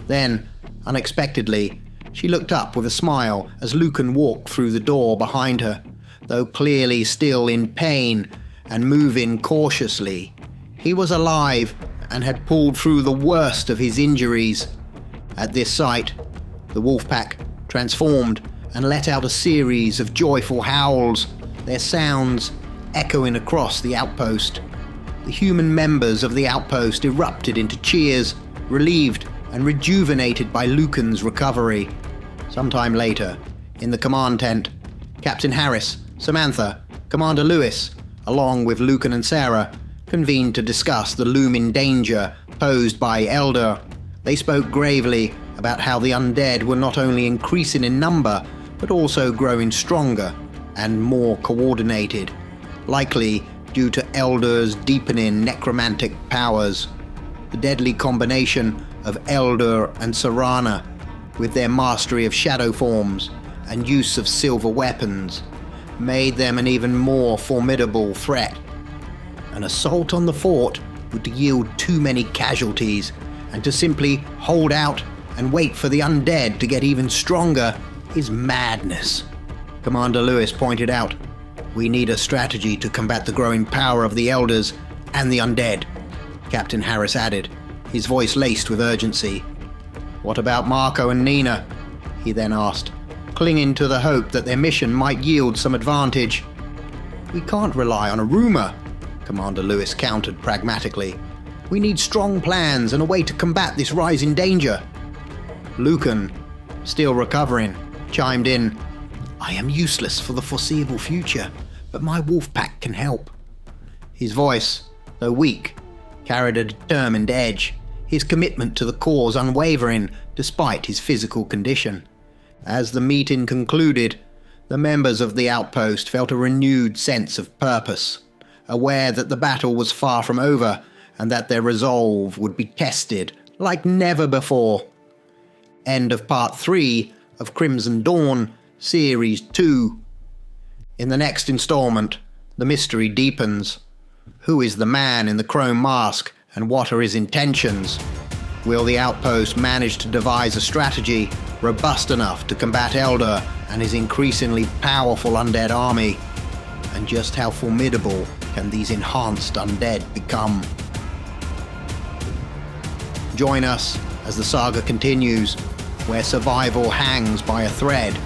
Then, unexpectedly, she looked up with a smile as Lucan walked through the door behind her, though clearly still in pain and moving cautiously. He was alive and had pulled through the worst of his injuries. At this sight, the wolf pack transformed and let out a series of joyful howls, their sounds echoing across the outpost. The human members of the outpost erupted into cheers, relieved and rejuvenated by Lucan's recovery. Sometime later, in the command tent, Captain Harris, Samantha, Commander Lewis, along with Lucan and Sarah, convened to discuss the looming danger posed by Elder. They spoke gravely about how the undead were not only increasing in number, but also growing stronger and more coordinated, likely due to Elder's deepening necromantic powers. The deadly combination of Elder and Serana, with their mastery of shadow forms and use of silver weapons, made them an even more formidable threat. An assault on the fort would yield too many casualties, and to simply hold out and wait for the undead to get even stronger is madness. Commander Lewis pointed out, "We need a strategy to combat the growing power of the elders and the undead," Captain Harris added, his voice laced with urgency. "What about Marco and Nina?" he then asked, clinging to the hope that their mission might yield some advantage. "We can't rely on a rumor," Commander Lewis countered pragmatically. "We need strong plans and a way to combat this rising danger." Lucan, still recovering, chimed in, "I am useless for the foreseeable future, but my wolf pack can help." His voice, though weak, carried a determined edge, his commitment to the cause unwavering despite his physical condition. As the meeting concluded, the members of the outpost felt a renewed sense of purpose, aware that the battle was far from over and that their resolve would be tested like never before. End of Part 3 of Crimson Dawn, Series 2. In the next installment, the mystery deepens. Who is the man in the chrome mask, and what are his intentions? Will the outpost manage to devise a strategy robust enough to combat Elder and his increasingly powerful undead army? And just how formidable can these enhanced undead become? Join us as the saga continues, where survival hangs by a thread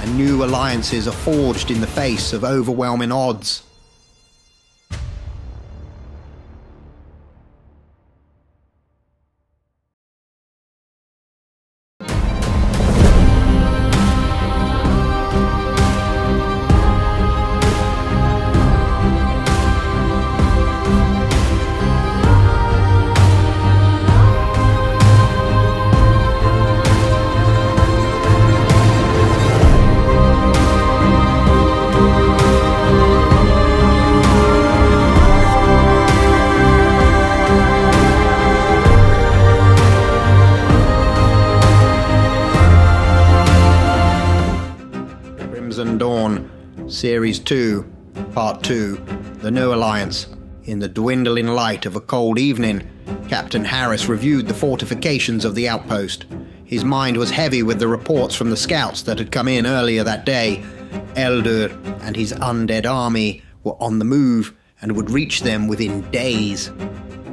and new alliances are forged in the face of overwhelming odds. Series 2, Part 2, The New Alliance. In the dwindling light of a cold evening, Captain Harris reviewed the fortifications of the outpost. His mind was heavy with the reports from the scouts that had come in earlier that day. Elder and his undead army were on the move and would reach them within days.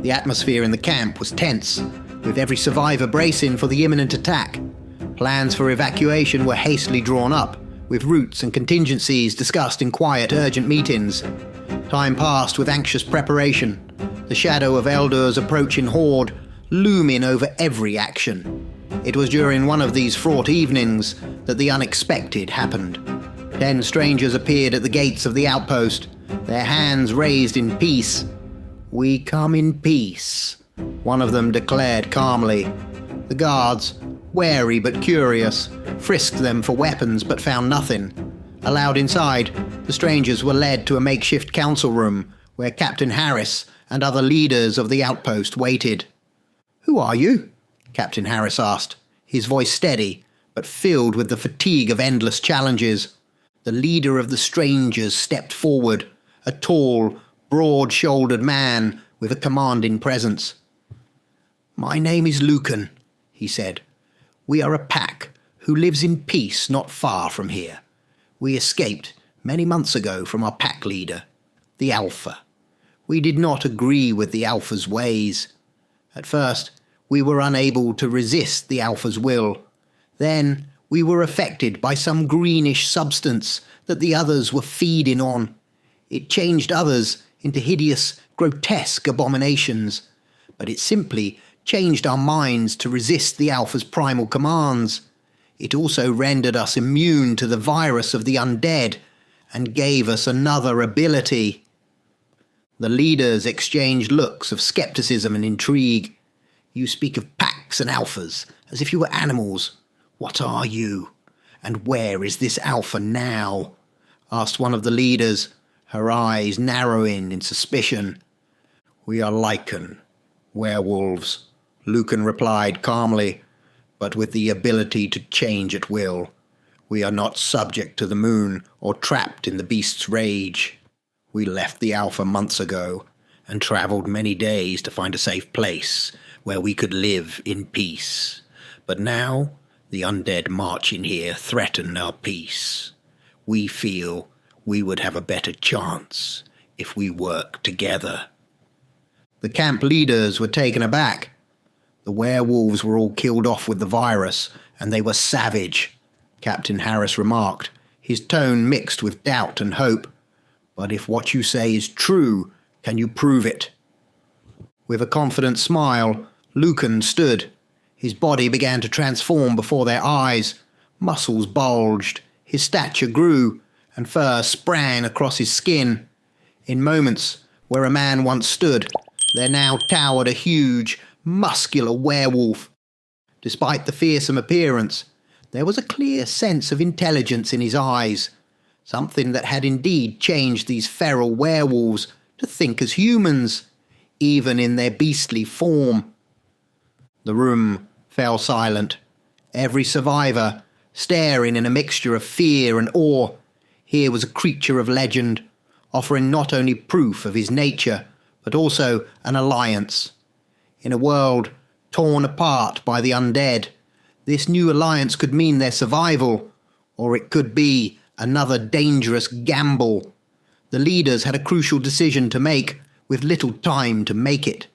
The atmosphere in the camp was tense, with every survivor bracing for the imminent attack. Plans for evacuation were hastily drawn up, with routes and contingencies discussed in quiet, urgent meetings. Time passed with anxious preparation, the shadow of Eldur's approaching horde looming over every action. It was during one of these fraught evenings that the unexpected happened. 10 strangers appeared at the gates of the outpost, their hands raised in peace. "We come in peace," one of them declared calmly. The guards, wary but curious, frisked them for weapons but found nothing. Allowed inside, the strangers were led to a makeshift council room where Captain Harris and other leaders of the outpost waited. "Who are you?" Captain Harris asked, his voice steady but filled with the fatigue of endless challenges. The leader of the strangers stepped forward, a tall, broad-shouldered man with a commanding presence. "My name is Lucan," he said. "We are a pack who lives in peace not far from here. We escaped many months ago from our pack leader, the Alpha. We did not agree with the Alpha's ways. At first, we were unable to resist the Alpha's will. Then, we were affected by some greenish substance that the others were feeding on. It changed others into hideous, grotesque abominations, but it simply changed our minds to resist the Alpha's primal commands. It also rendered us immune to the virus of the undead and gave us another ability." The leaders exchanged looks of skepticism and intrigue. "You speak of packs and alphas as if you were animals. What are you? And where is this alpha now?" asked one of the leaders, her eyes narrowing in suspicion. "We are Lycan, werewolves," Lucan replied calmly, "but with the ability to change at will. We are not subject to the moon or trapped in the beast's rage. We left the Alpha months ago and travelled many days to find a safe place where we could live in peace. But now the undead marching here threaten our peace. We feel we would have a better chance if we work together." The camp leaders were taken aback. The werewolves were all killed off with the virus, and they were savage, Captain Harris remarked, his tone mixed with doubt and hope. "But if what you say is true, can you prove it?" With a confident smile, Lucan stood. His body began to transform before their eyes. Muscles bulged, his stature grew, and fur sprang across his skin. In moments, where a man once stood, there now towered a huge, muscular werewolf. Despite the fearsome appearance, there was a clear sense of intelligence in his eyes, something that had indeed changed these feral werewolves to think as humans, even in their beastly form. The room fell silent, every survivor staring in a mixture of fear and awe. Here was a creature of legend, offering not only proof of his nature, but also an alliance. In a world torn apart by the undead, this new alliance could mean their survival, or it could be another dangerous gamble. The leaders had a crucial decision to make, with little time to make it.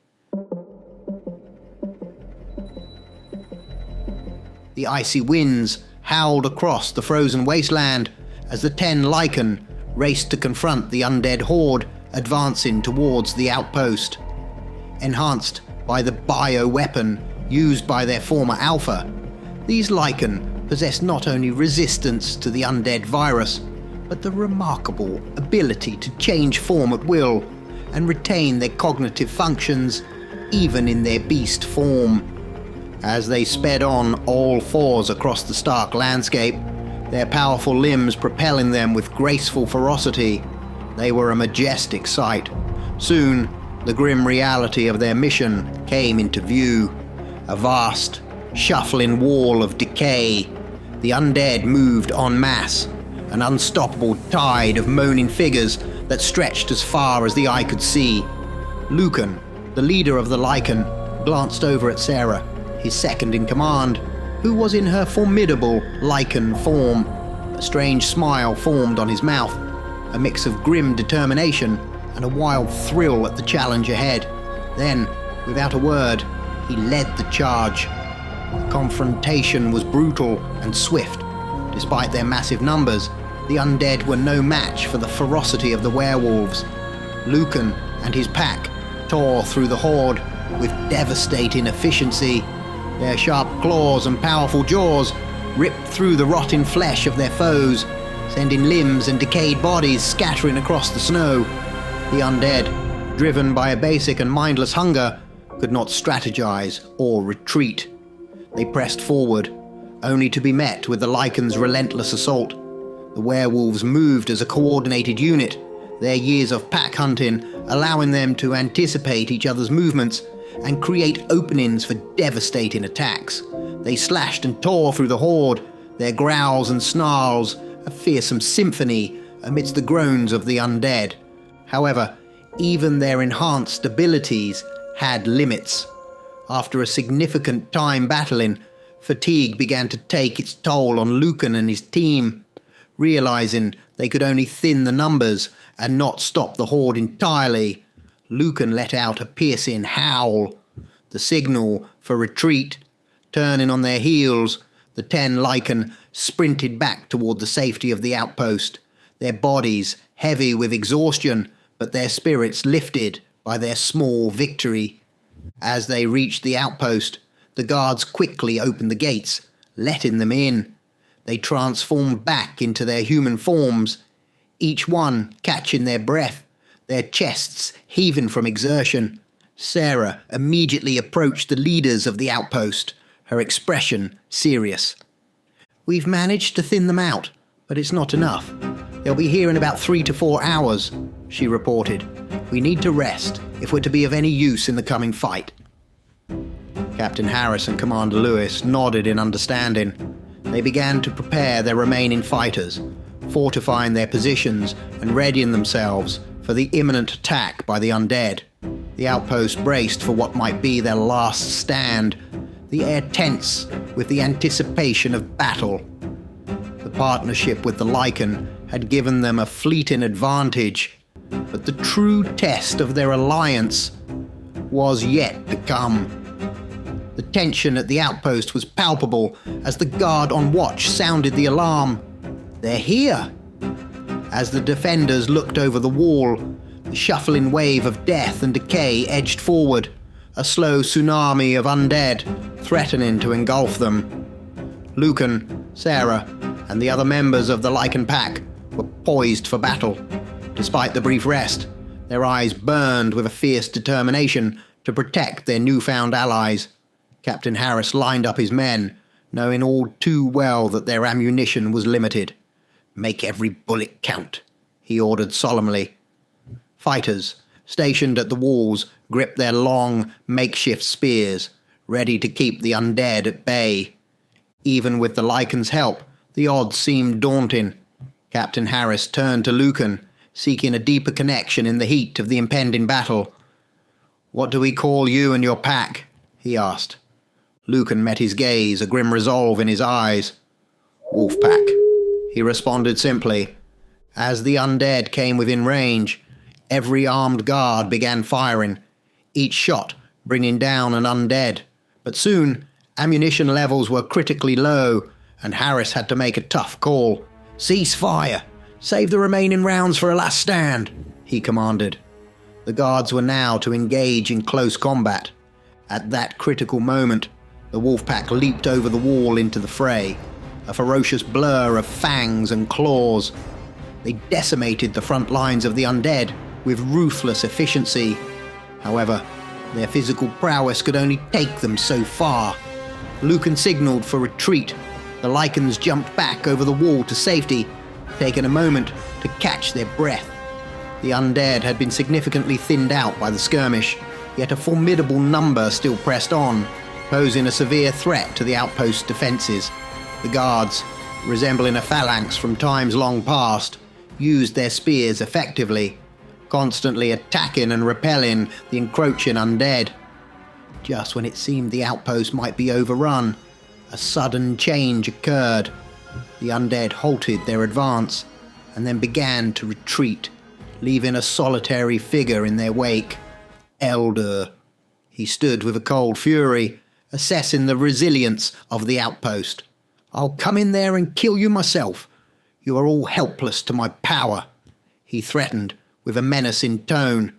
The icy winds howled across the frozen wasteland as the 10 Lycan raced to confront the undead horde advancing towards the outpost. Enhanced by the bioweapon used by their former Alpha, these Lycan possessed not only resistance to the undead virus, but the remarkable ability to change form at will and retain their cognitive functions even in their beast form. As they sped on all fours across the stark landscape, their powerful limbs propelling them with graceful ferocity, they were a majestic sight. Soon, the grim reality of their mission came into view. A vast, shuffling wall of decay. The undead moved en masse, an unstoppable tide of moaning figures that stretched as far as the eye could see. Lucan, the leader of the Lycan, glanced over at Sarah, his second in command, who was in her formidable Lycan form. A strange smile formed on his mouth, a mix of grim determination and a wild thrill at the challenge ahead. Then, without a word, he led the charge. The confrontation was brutal and swift. Despite their massive numbers, the undead were no match for the ferocity of the werewolves. Lucan and his pack tore through the horde with devastating efficiency. Their sharp claws and powerful jaws ripped through the rotting flesh of their foes, sending limbs and decayed bodies scattering across the snow. The undead, driven by a basic and mindless hunger, could not strategize or retreat. They pressed forward, only to be met with the Lycan's relentless assault. The werewolves moved as a coordinated unit, their years of pack hunting allowing them to anticipate each other's movements and create openings for devastating attacks. They slashed and tore through the horde, their growls and snarls a fearsome symphony amidst the groans of the undead. However, even their enhanced abilities had limits. After a significant time battling, fatigue began to take its toll on Lucan and his team. Realizing they could only thin the numbers and not stop the horde entirely, Lucan let out a piercing howl, the signal for retreat. Turning on their heels, the 10 Lycan sprinted back toward the safety of the outpost, their bodies heavy with exhaustion, but their spirits lifted by their small victory. As they reached the outpost, the guards quickly opened the gates, letting them in. They transformed back into their human forms, each one catching their breath, their chests heaving from exertion. Sarah immediately approached the leaders of the outpost, her expression serious. "We've managed to thin them out, but it's not enough. They'll be here in about 3 to 4 hours, she reported. "We need to rest if we're to be of any use in the coming fight." Captain Harris and Commander Lewis nodded in understanding. They began to prepare their remaining fighters, fortifying their positions and readying themselves for the imminent attack by the undead. The outpost braced for what might be their last stand, the air tense with the anticipation of battle. The partnership with the Lycan had given them a fleeting advantage, but the true test of their alliance was yet to come. The tension at the outpost was palpable as the guard on watch sounded the alarm. "They're here!" As the defenders looked over the wall, the shuffling wave of death and decay edged forward, a slow tsunami of undead threatening to engulf them. Lucan, Sarah, and the other members of the Lycan pack were poised for battle. Despite the brief rest, their eyes burned with a fierce determination to protect their newfound allies. Captain Harris lined up his men, knowing all too well that their ammunition was limited. "Make every bullet count," he ordered solemnly. Fighters, stationed at the walls, gripped their long, makeshift spears, ready to keep the undead at bay. Even with the Lycan's help, the odds seemed daunting. Captain Harris turned to Lucan, seeking a deeper connection in the heat of the impending battle. "What do we call you and your pack?" he asked. Lucan met his gaze, a grim resolve in his eyes. "Wolfpack," he responded simply. As the undead came within range, every armed guard began firing, each shot bringing down an undead. But soon, ammunition levels were critically low, and Harris had to make a tough call. "Cease fire! Save the remaining rounds for a last stand," he commanded. The guards were now to engage in close combat. At that critical moment, the Wolfpack leaped over the wall into the fray, a ferocious blur of fangs and claws. They decimated the front lines of the undead with ruthless efficiency. However, their physical prowess could only take them so far. Lucan signaled for retreat. The Lycans jumped back over the wall to safety, taking a moment to catch their breath. The undead had been significantly thinned out by the skirmish, yet a formidable number still pressed on, posing a severe threat to the outpost's defenses. The guards, resembling a phalanx from times long past, used their spears effectively, constantly attacking and repelling the encroaching undead. Just when it seemed the outpost might be overrun, a sudden change occurred. The undead halted their advance and then began to retreat, leaving a solitary figure in their wake. Elder. He stood with a cold fury, assessing the resilience of the outpost. "I'll come in there and kill you myself. You are all helpless to my power," he threatened with a menacing tone.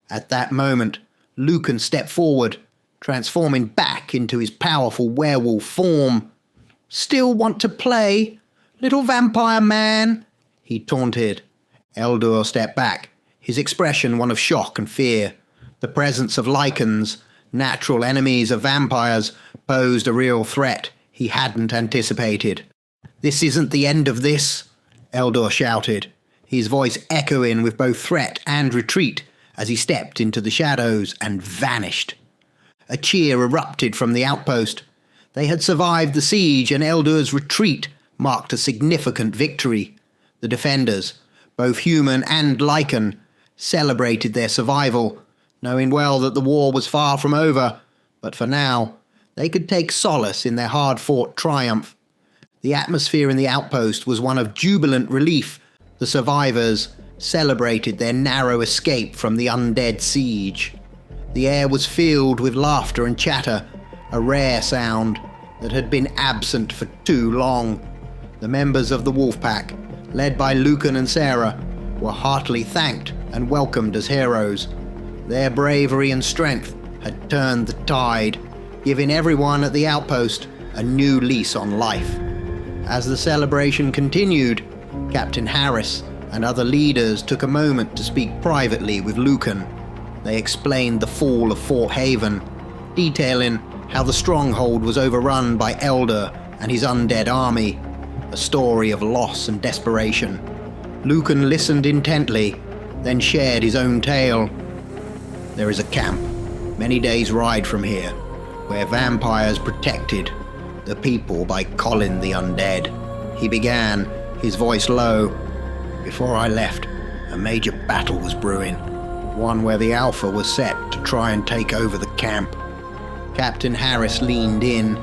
At that moment, Lucan stepped forward, transforming back into his powerful werewolf form. "Still want to play, little vampire man?" he taunted. Eldur stepped back, his expression one of shock and fear. The presence of lichens, natural enemies of vampires, posed a real threat he hadn't anticipated. "This isn't the end of this," Eldur shouted, his voice echoing with both threat and retreat as he stepped into the shadows and vanished. A cheer erupted from the outpost. They had survived the siege, and Eldur's retreat marked a significant victory. The defenders, both human and lichen, celebrated their survival, knowing well that the war was far from over, but for now, they could take solace in their hard-fought triumph. The atmosphere in the outpost was one of jubilant relief. The survivors celebrated their narrow escape from the undead siege. The air was filled with laughter and chatter, a rare sound that had been absent for too long. The members of the wolf pack, led by Lucan and Sarah, were heartily thanked and welcomed as heroes. Their bravery and strength had turned the tide, giving everyone at the outpost a new lease on life. As the celebration continued, Captain Harris and other leaders took a moment to speak privately with Lucan. They explained the fall of Fort Haven, detailing how the stronghold was overrun by Elder and his undead army, a story of loss and desperation. Lucan listened intently, then shared his own tale. "There is a camp, many days' ride from here, where vampires protected the people by calling the undead," he began, his voice low. "Before I left, a major battle was brewing, one where the Alpha was set to try and take over the camp." Captain Harris leaned in,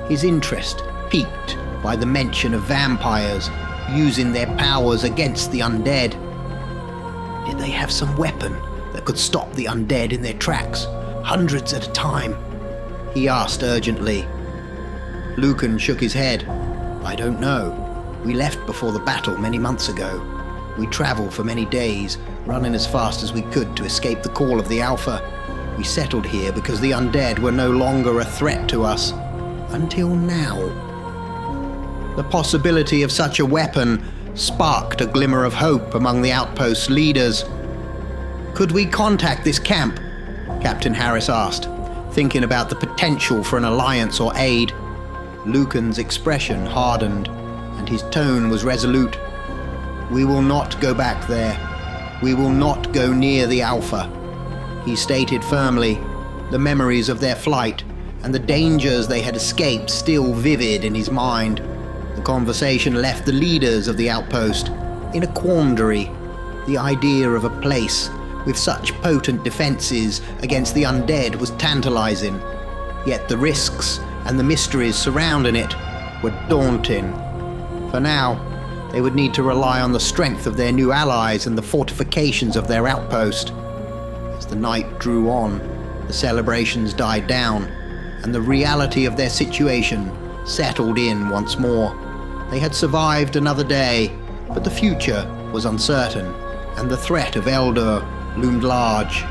his interest piqued by the mention of vampires using their powers against the undead. Did they have some weapon that could stop the undead in their tracks, hundreds at a time? He asked urgently. Lucan shook his head. "I don't know. We left before the battle many months ago. We traveled for many days, running as fast as we could to escape the call of the Alpha. We settled here because the undead were no longer a threat to us. Until now." The possibility of such a weapon sparked a glimmer of hope among the outpost's leaders. "Could we contact this camp?" Captain Harris asked, thinking about the potential for an alliance or aid. Lucan's expression hardened, and his tone was resolute. "We will not go back there. We will not go near the Alpha," he stated firmly, the memories of their flight and the dangers they had escaped still vivid in his mind. The conversation left the leaders of the outpost in a quandary. The idea of a place with such potent defenses against the undead was tantalizing, yet the risks and the mysteries surrounding it were daunting. For now, they would need to rely on the strength of their new allies and the fortifications of their outpost. As the night drew on, the celebrations died down, and the reality of their situation settled in once more. They had survived another day, but the future was uncertain, and the threat of Elder loomed large.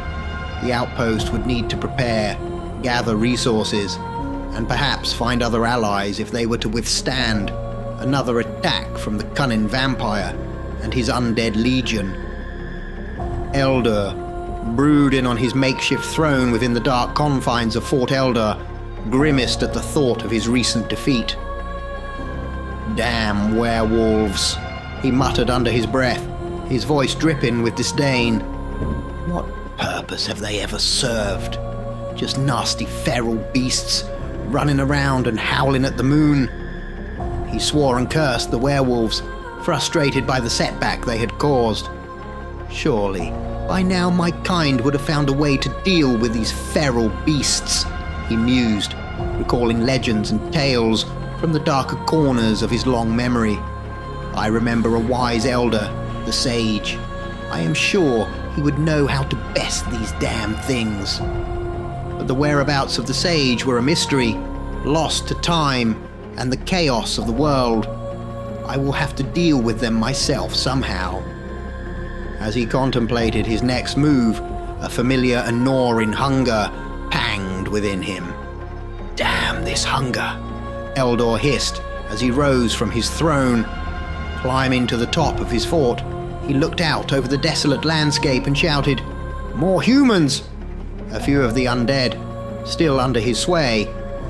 The outpost would need to prepare, gather resources, and perhaps find other allies if they were to withstand another attack from the cunning vampire and his undead legion. Elder, brooding on his makeshift throne within the dark confines of Fort Elder, grimaced at the thought of his recent defeat. "Damn werewolves," he muttered under his breath, his voice dripping with disdain. "What purpose have they ever served? Just nasty feral beasts, running around and howling at the moon." He swore and cursed the werewolves, frustrated by the setback they had caused. Surely, by now my kind would have found a way to deal with these feral beasts, he mused, recalling legends and tales from the darker corners of his long memory. I remember a wise elder, the sage. I am sure he would know how to best these damn things. But the whereabouts of the sage were a mystery, lost to time and the chaos of the world. I will have to deal with them myself somehow. As he contemplated his next move, a familiar and gnawing hunger panged within him. Damn this hunger, Eldor hissed as he rose from his throne. Climbing to the top of his fort, he looked out over the desolate landscape and shouted, "More humans!" A few of the undead, still under his sway,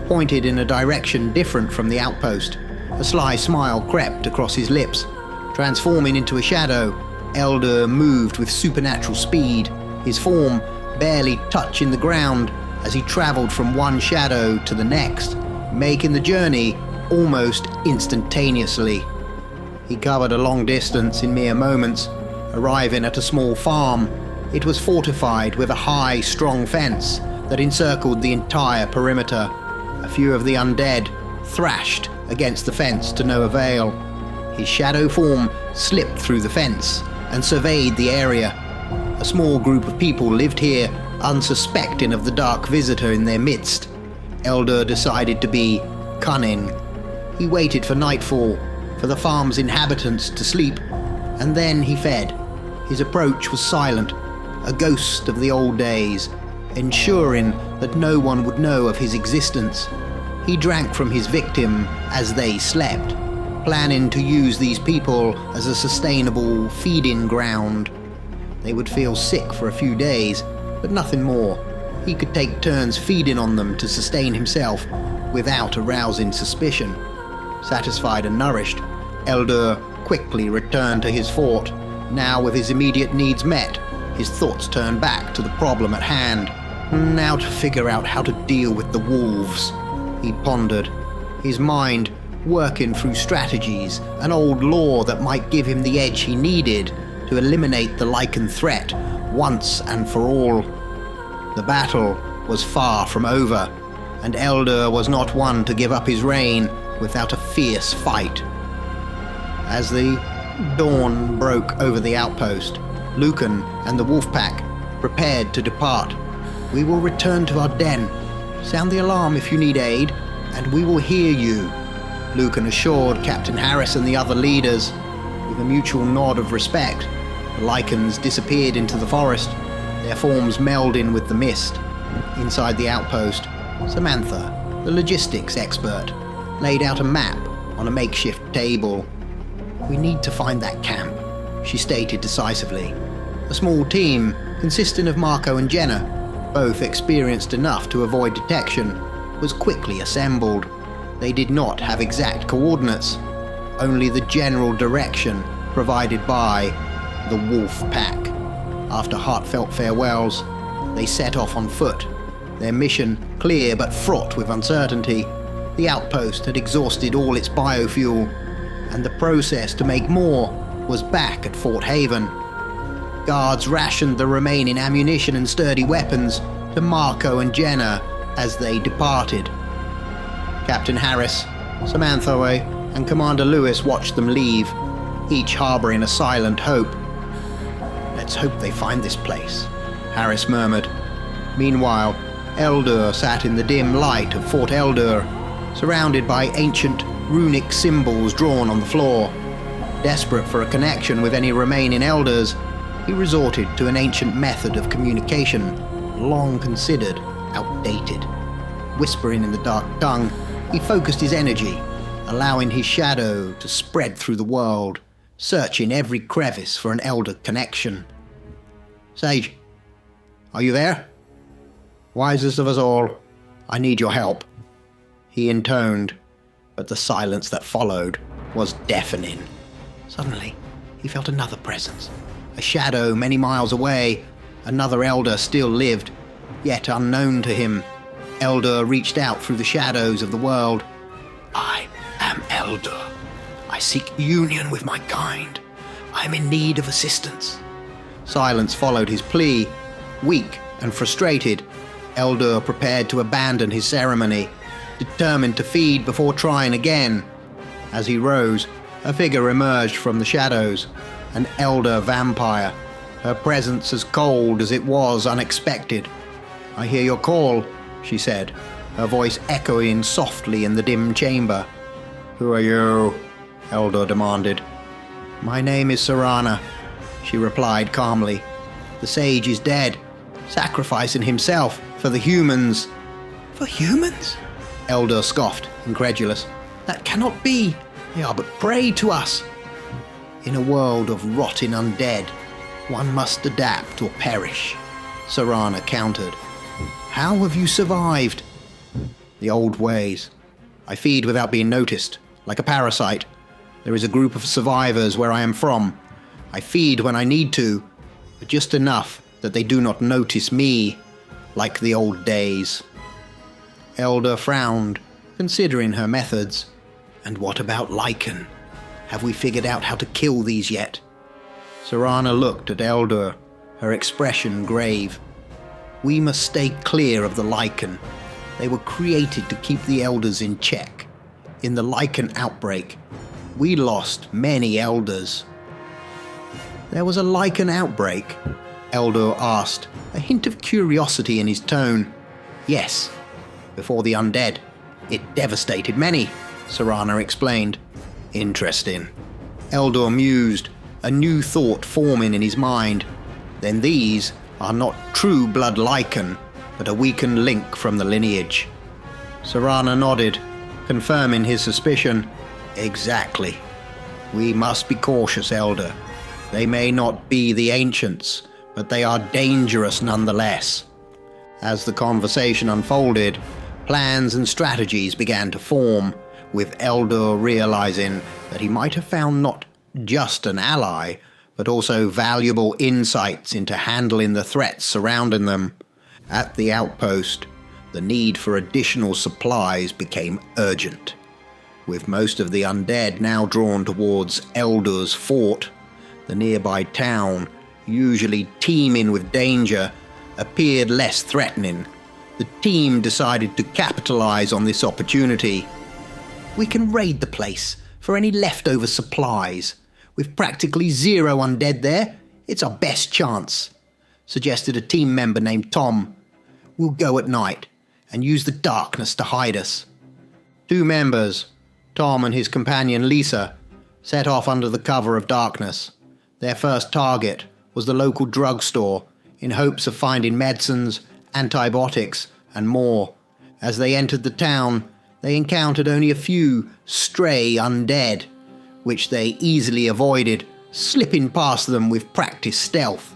pointed in a direction different from the outpost. A sly smile crept across his lips. Transforming into a shadow, Eldor moved with supernatural speed, his form barely touching the ground as he traveled from one shadow to the next, making the journey almost instantaneously. He covered a long distance in mere moments, arriving at a small farm. It was fortified with a high, strong fence that encircled the entire perimeter. A few of the undead thrashed against the fence to no avail. His shadow form slipped through the fence and surveyed the area. A small group of people lived here, unsuspecting of the dark visitor in their midst. Eldor decided to be cunning. He waited for nightfall, for the farm's inhabitants to sleep, and then he fed. His approach was silent, a ghost of the old days, ensuring that no one would know of his existence. He drank from his victim as they slept, planning to use these people as a sustainable feeding ground. They would feel sick for a few days, but nothing more. He could take turns feeding on them to sustain himself without arousing suspicion. Satisfied and nourished, Eldor quickly returned to his fort. Now with his immediate needs met, his thoughts turned back to the problem at hand. Now to figure out how to deal with the wolves, he pondered, his mind working through strategies, an old lore that might give him the edge he needed to eliminate the Lycan threat once and for all. The battle was far from over, and Eldor was not one to give up his reign without a fierce fight. As the dawn broke over the outpost, Lucan and the wolf pack prepared to depart. "We will return to our den. Sound the alarm if you need aid, and we will hear you," Lucan assured Captain Harris and the other leaders. With a mutual nod of respect, the Lycans disappeared into the forest, their forms melding with the mist. Inside the outpost, Samantha, the logistics expert, laid out a map on a makeshift table. "We need to find that camp," she stated decisively. A small team, consisting of Marco and Jenna, both experienced enough to avoid detection, was quickly assembled. They did not have exact coordinates, only the general direction provided by the wolf pack. After heartfelt farewells, they set off on foot, their mission clear but fraught with uncertainty. The outpost had exhausted all its biofuel, and the process to make more was back at Fort Haven. Guards rationed the remaining ammunition and sturdy weapons to Marco and Jenna as they departed. Captain Harris, Samantha, and Commander Lewis watched them leave, each harboring a silent hope. "Let's hope they find this place," Harris murmured. Meanwhile, Eldor sat in the dim light of Fort Eldor, surrounded by ancient runic symbols drawn on the floor. Desperate for a connection with any remaining elders, he resorted to an ancient method of communication, long considered outdated. Whispering in the dark tongue, he focused his energy, allowing his shadow to spread through the world, searching every crevice for an elder connection. "Sage, are you there? Wisest of us all, I need your help," he intoned, but the silence that followed was deafening. Suddenly, he felt another presence, a shadow many miles away. Another elder still lived, yet unknown to him. Elder reached out through the shadows of the world. "I am Elder." Elder, I seek union with my kind. I am in need of assistance. Silence followed his plea. Weak and frustrated, Elder prepared to abandon his ceremony, determined to feed before trying again. As he rose, a figure emerged from the shadows, an elder vampire, her presence as cold as it was unexpected. "I hear your call," she said, her voice echoing softly in the dim chamber. "Who are you?" Elder demanded. "My name is Serana," she replied calmly. "The sage is dead, sacrificing himself for the humans." "For humans?" Elder scoffed, incredulous. "That cannot be. They are but prey to us." "In a world of rotting undead, one must adapt or perish," Serana countered. "How have you survived?" "The old ways. I feed without being noticed, like a parasite. There is a group of survivors where I am from. I feed when I need to, but just enough that they do not notice me, like the old days." Elder frowned, considering her methods. "And what about lichen? Have we figured out how to kill these yet?" Serana looked at Elder, her expression grave. "We must stay clear of the lichen. They were created to keep the elders in check. In the lichen outbreak, we lost many elders." "There was a lichen outbreak?" Elder asked, a hint of curiosity in his tone. "Yes, before the undead. It devastated many," Serana explained. "Interesting." Elder mused, a new thought forming in his mind. "Then these are not true blood lichen, but a weakened link from the lineage." Serana nodded, confirming his suspicion. "Exactly. We must be cautious, Elder. They may not be the ancients, but they are dangerous nonetheless." As the conversation unfolded, plans and strategies began to form, with Elder realizing that he might have found not just an ally, but also valuable insights into handling the threats surrounding them. At the outpost, the need for additional supplies became urgent. With most of the undead now drawn towards Elder's fort, the nearby town, usually teeming with danger, appeared less threatening. The team decided to capitalize on this opportunity. "We can raid the place for any leftover supplies. With practically zero undead there, it's our best chance," suggested a team member named Tom. "We'll go at night and use the darkness to hide us." Two members, Tom and his companion Lisa, set off under the cover of darkness. Their first target was the local drugstore, in hopes of finding medicines, antibiotics, and more. As they entered the town, they encountered only a few stray undead, which they easily avoided, slipping past them with practiced stealth.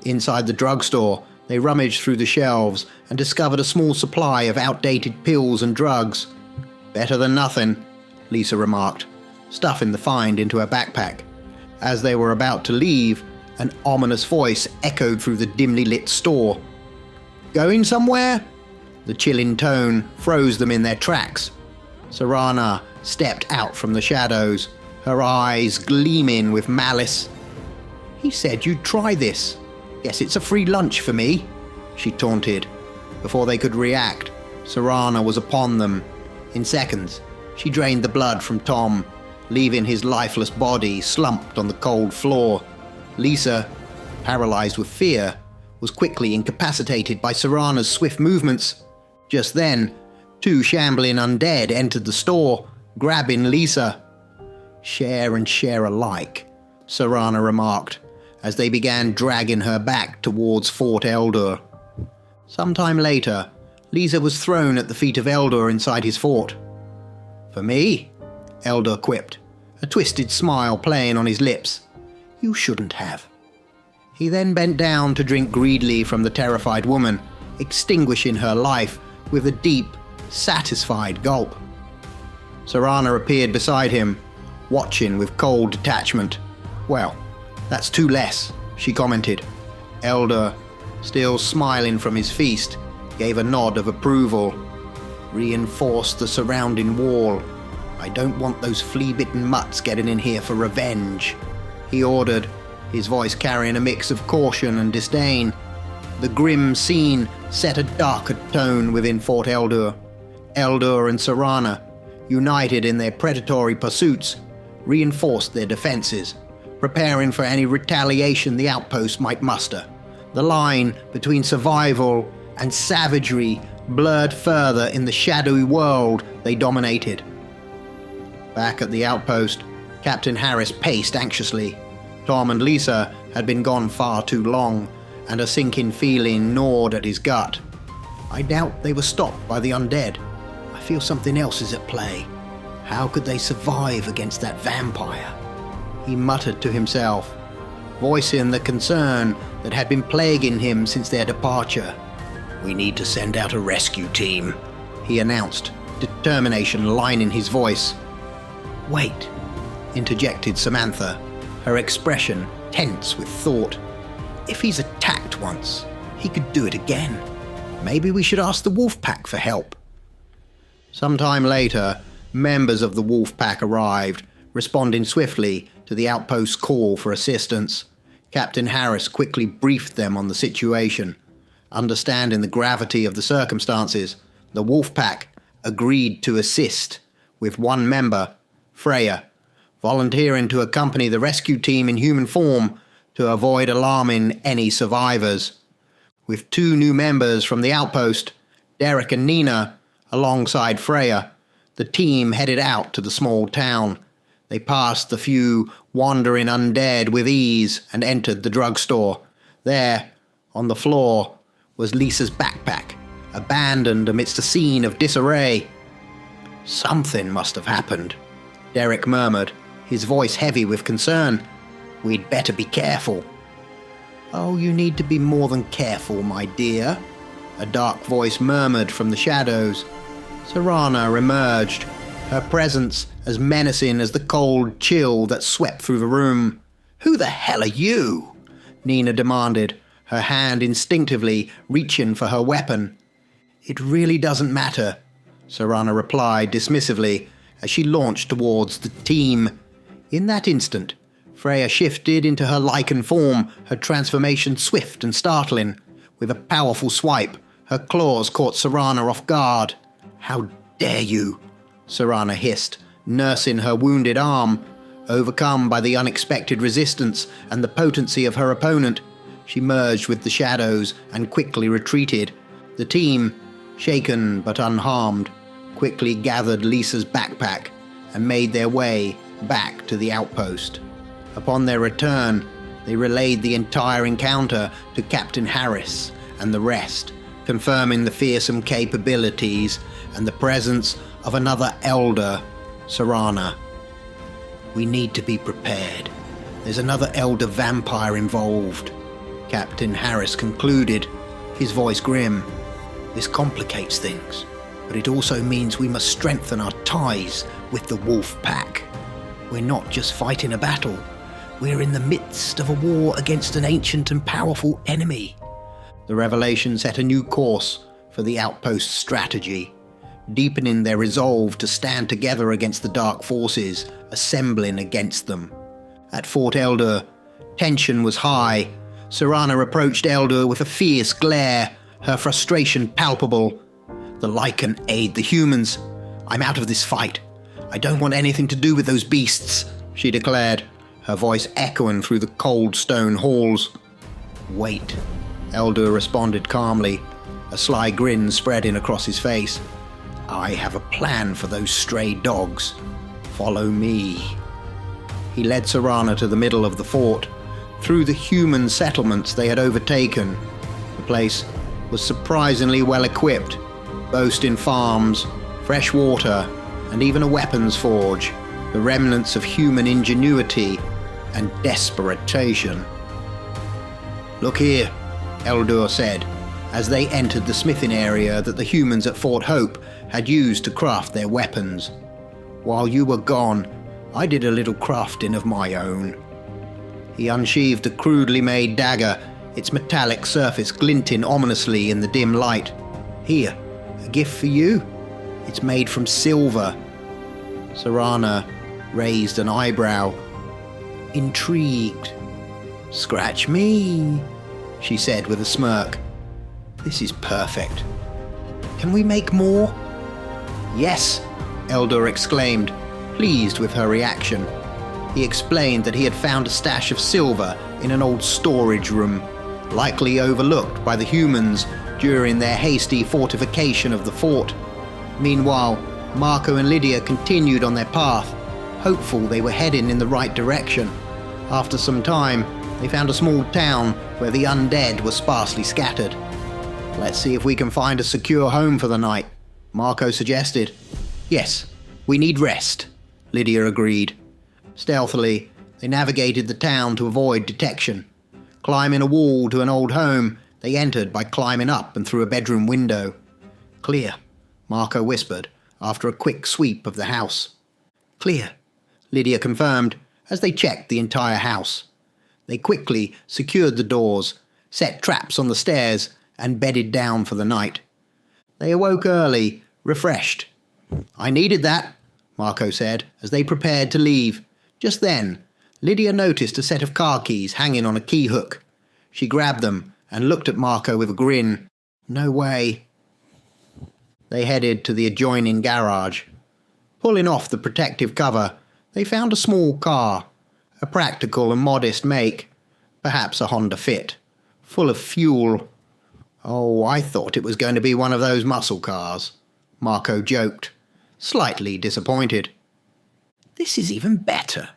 Inside the drugstore, they rummaged through the shelves and discovered a small supply of outdated pills and drugs. "Better than nothing," Lisa remarked, stuffing the find into her backpack. As they were about to leave, an ominous voice echoed through the dimly lit store. "Going somewhere?" The chilling tone froze them in their tracks. Serana stepped out from the shadows, her eyes gleaming with malice. "He said you'd try this. Guess it's a free lunch for me," she taunted. Before they could react, Serana was upon them. In seconds, she drained the blood from Tom, leaving his lifeless body slumped on the cold floor. Lisa, paralyzed with fear, was quickly incapacitated by Serana's swift movements. Just then, two shambling undead entered the store, grabbing Lisa. "Share and share alike," Serana remarked, as they began dragging her back towards Fort Elder. Sometime later, Lisa was thrown at the feet of Elder inside his fort. "For me?" Elder quipped, a twisted smile playing on his lips. "You shouldn't have." He then bent down to drink greedily from the terrified woman, extinguishing her life with a deep, satisfied gulp. Serana appeared beside him, watching with cold detachment. "Well, that's two less," she commented. Elder, still smiling from his feast, gave a nod of approval. "Reinforce the surrounding wall. I don't want those flea-bitten mutts getting in here for revenge," he ordered, his voice carrying a mix of caution and disdain. The grim scene set a darker tone within Fort Eldur. Eldur and Serana, united in their predatory pursuits, reinforced their defenses, preparing for any retaliation the outpost might muster. The line between survival and savagery blurred further in the shadowy world they dominated. Back at the outpost, Captain Harris paced anxiously. Tom and Lisa had been gone far too long, and a sinking feeling gnawed at his gut. I doubt they were stopped by the undead. I feel something else is at play. How could they survive against that vampire? He muttered to himself, voicing the concern that had been plaguing him since their departure. "We need to send out a rescue team," he announced, determination lining his voice. "Wait," interjected Samantha, her expression tense with thought. "If he's attacked once, he could do it again. Maybe we should ask the wolf pack for help." Sometime later, members of the wolf pack arrived, responding swiftly to the outpost's call for assistance. Captain Harris quickly briefed them on the situation. Understanding the gravity of the circumstances, the wolf pack agreed to assist, with one member, Freya, volunteering to accompany the rescue team in human form to avoid alarming any survivors. With two new members from the outpost, Derek and Nina, alongside Freya, the team headed out to the small town. They passed the few wandering undead with ease and entered the drugstore. There, on the floor, was Lisa's backpack, abandoned amidst a scene of disarray. "Something must have happened," Derek murmured, his voice heavy with concern. "We'd better be careful." "Oh, you need to be more than careful, my dear," a dark voice murmured from the shadows. Serana emerged, her presence as menacing as the cold chill that swept through the room. "Who the hell are you?" Nina demanded, her hand instinctively reaching for her weapon. "It really doesn't matter," Serana replied dismissively as she launched towards the team. In that instant, Freya shifted into her lichen form, her transformation swift and startling. With a powerful swipe, her claws caught Serana off guard. "How dare you?" Serana hissed, nursing her wounded arm. Overcome by the unexpected resistance and the potency of her opponent, she merged with the shadows and quickly retreated. The team, shaken but unharmed, quickly gathered Lisa's backpack and made their way back to the outpost. Upon their return, they relayed the entire encounter to Captain Harris and the rest, confirming the fearsome capabilities and the presence of another elder, Serana. "We need to be prepared. There's another elder vampire involved," Captain Harris concluded, his voice grim. "This complicates things, but it also means we must strengthen our ties with the wolf pack. We're not just fighting a battle. We're in the midst of a war against an ancient and powerful enemy." The revelation set a new course for the outpost's strategy, deepening their resolve to stand together against the dark forces assembling against them. At Fort Eldur, tension was high. Serana approached Eldur with a fierce glare, her frustration palpable. "The Lycan aid the humans. I'm out of this fight. I don't want anything to do with those beasts," she declared, her voice echoing through the cold stone halls. "Wait," Eldur responded calmly, a sly grin spreading across his face. "I have a plan for those stray dogs. Follow me." He led Serana to the middle of the fort, through the human settlements they had overtaken. The place was surprisingly well equipped, boasting farms, fresh water, and even a weapons forge, the remnants of human ingenuity and desperation. "Look here," Eldur said, as they entered the smithing area that the humans at Fort Hope had used to craft their weapons. "While you were gone, I did a little crafting of my own." He unsheathed a crudely made dagger, its metallic surface glinting ominously in the dim light. "Here, a gift for you. It's made from silver." Serana raised an eyebrow, intrigued. "Scratch me," she said with a smirk. "This is perfect. Can we make more?" "Yes," Elder exclaimed, pleased with her reaction. He explained that he had found a stash of silver in an old storage room, likely overlooked by the humans during their hasty fortification of the fort. Meanwhile, Marco and Lydia continued on their path, hopeful they were heading in the right direction. After some time, they found a small town where the undead were sparsely scattered. "Let's see if we can find a secure home for the night," Marco suggested. "Yes, we need rest," Lydia agreed. Stealthily, they navigated the town to avoid detection. Climbing a wall to an old home, they entered by climbing up and through a bedroom window. "Clear," Marco whispered after a quick sweep of the house. "Clear," Lydia confirmed as they checked the entire house. They quickly secured the doors, set traps on the stairs, and bedded down for the night. They awoke early, refreshed. "I needed that," Marco said as they prepared to leave. Just then, Lydia noticed a set of car keys hanging on a key hook. She grabbed them and looked at Marco with a grin. "No way." They headed to the adjoining garage. Pulling off the protective cover, they found a small car, a practical and modest make, perhaps a Honda Fit, full of fuel. "Oh, I thought it was going to be one of those muscle cars," Marco joked, slightly disappointed. "This is even better.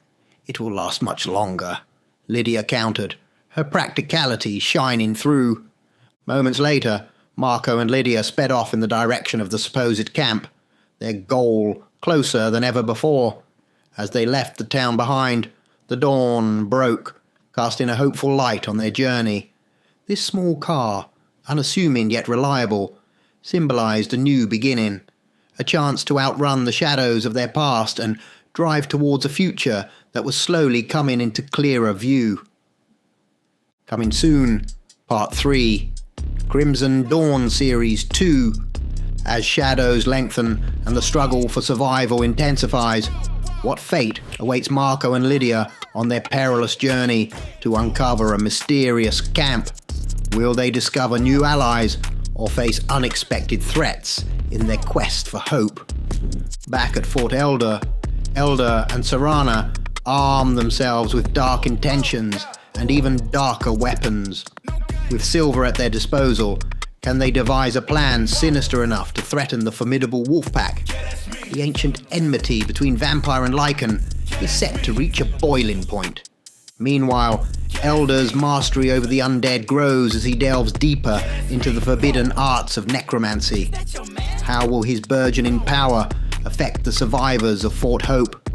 It will last much longer," Lydia countered, her practicality shining through. Moments later, Marco and Lydia sped off in the direction of the supposed camp, their goal closer than ever before. As they left the town behind, the dawn broke, casting a hopeful light on their journey. This small car, unassuming yet reliable, symbolized a new beginning, a chance to outrun the shadows of their past and drive towards a future that was slowly coming into clearer view. Coming soon, Part 3, Crimson Dawn Series 2. As shadows lengthen and the struggle for survival intensifies, what fate awaits Marco and Lydia on their perilous journey to uncover a mysterious camp? Will they discover new allies or face unexpected threats in their quest for hope? Back at Fort Elder, Elder and Serana arm themselves with dark intentions and even darker weapons. With silver at their disposal, can they devise a plan sinister enough to threaten the formidable wolf pack? The ancient enmity between vampire and lichen is set to reach a boiling point. Meanwhile, Elder's mastery over the undead grows as he delves deeper into the forbidden arts of necromancy. How will his burgeoning power affect the survivors of Fort Hope?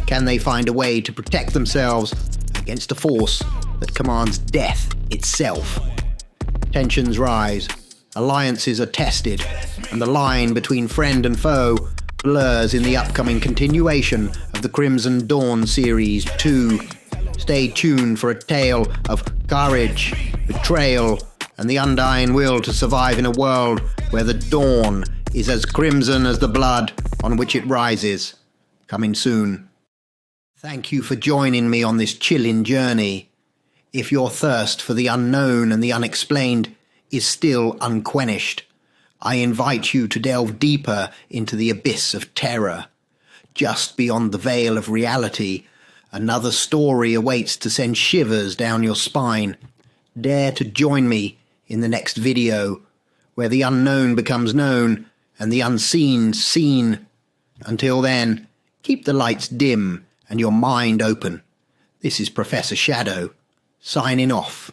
Can they find a way to protect themselves against a force that commands death itself? Tensions rise, alliances are tested, and the line between friend and foe blurs in the upcoming continuation of the Crimson Dawn Series 2. Stay tuned for a tale of courage, betrayal, and the undying will to survive in a world where the dawn is as crimson as the blood on which it rises. Coming soon. Thank you for joining me on this chilling journey. If your thirst for the unknown and the unexplained is still unquenched, I invite you to delve deeper into the abyss of terror. Just beyond the veil of reality, another story awaits to send shivers down your spine. Dare to join me in the next video, where the unknown becomes known and the unseen seen. Until then, keep the lights dim and your mind open. This is Professor Shadow, signing off.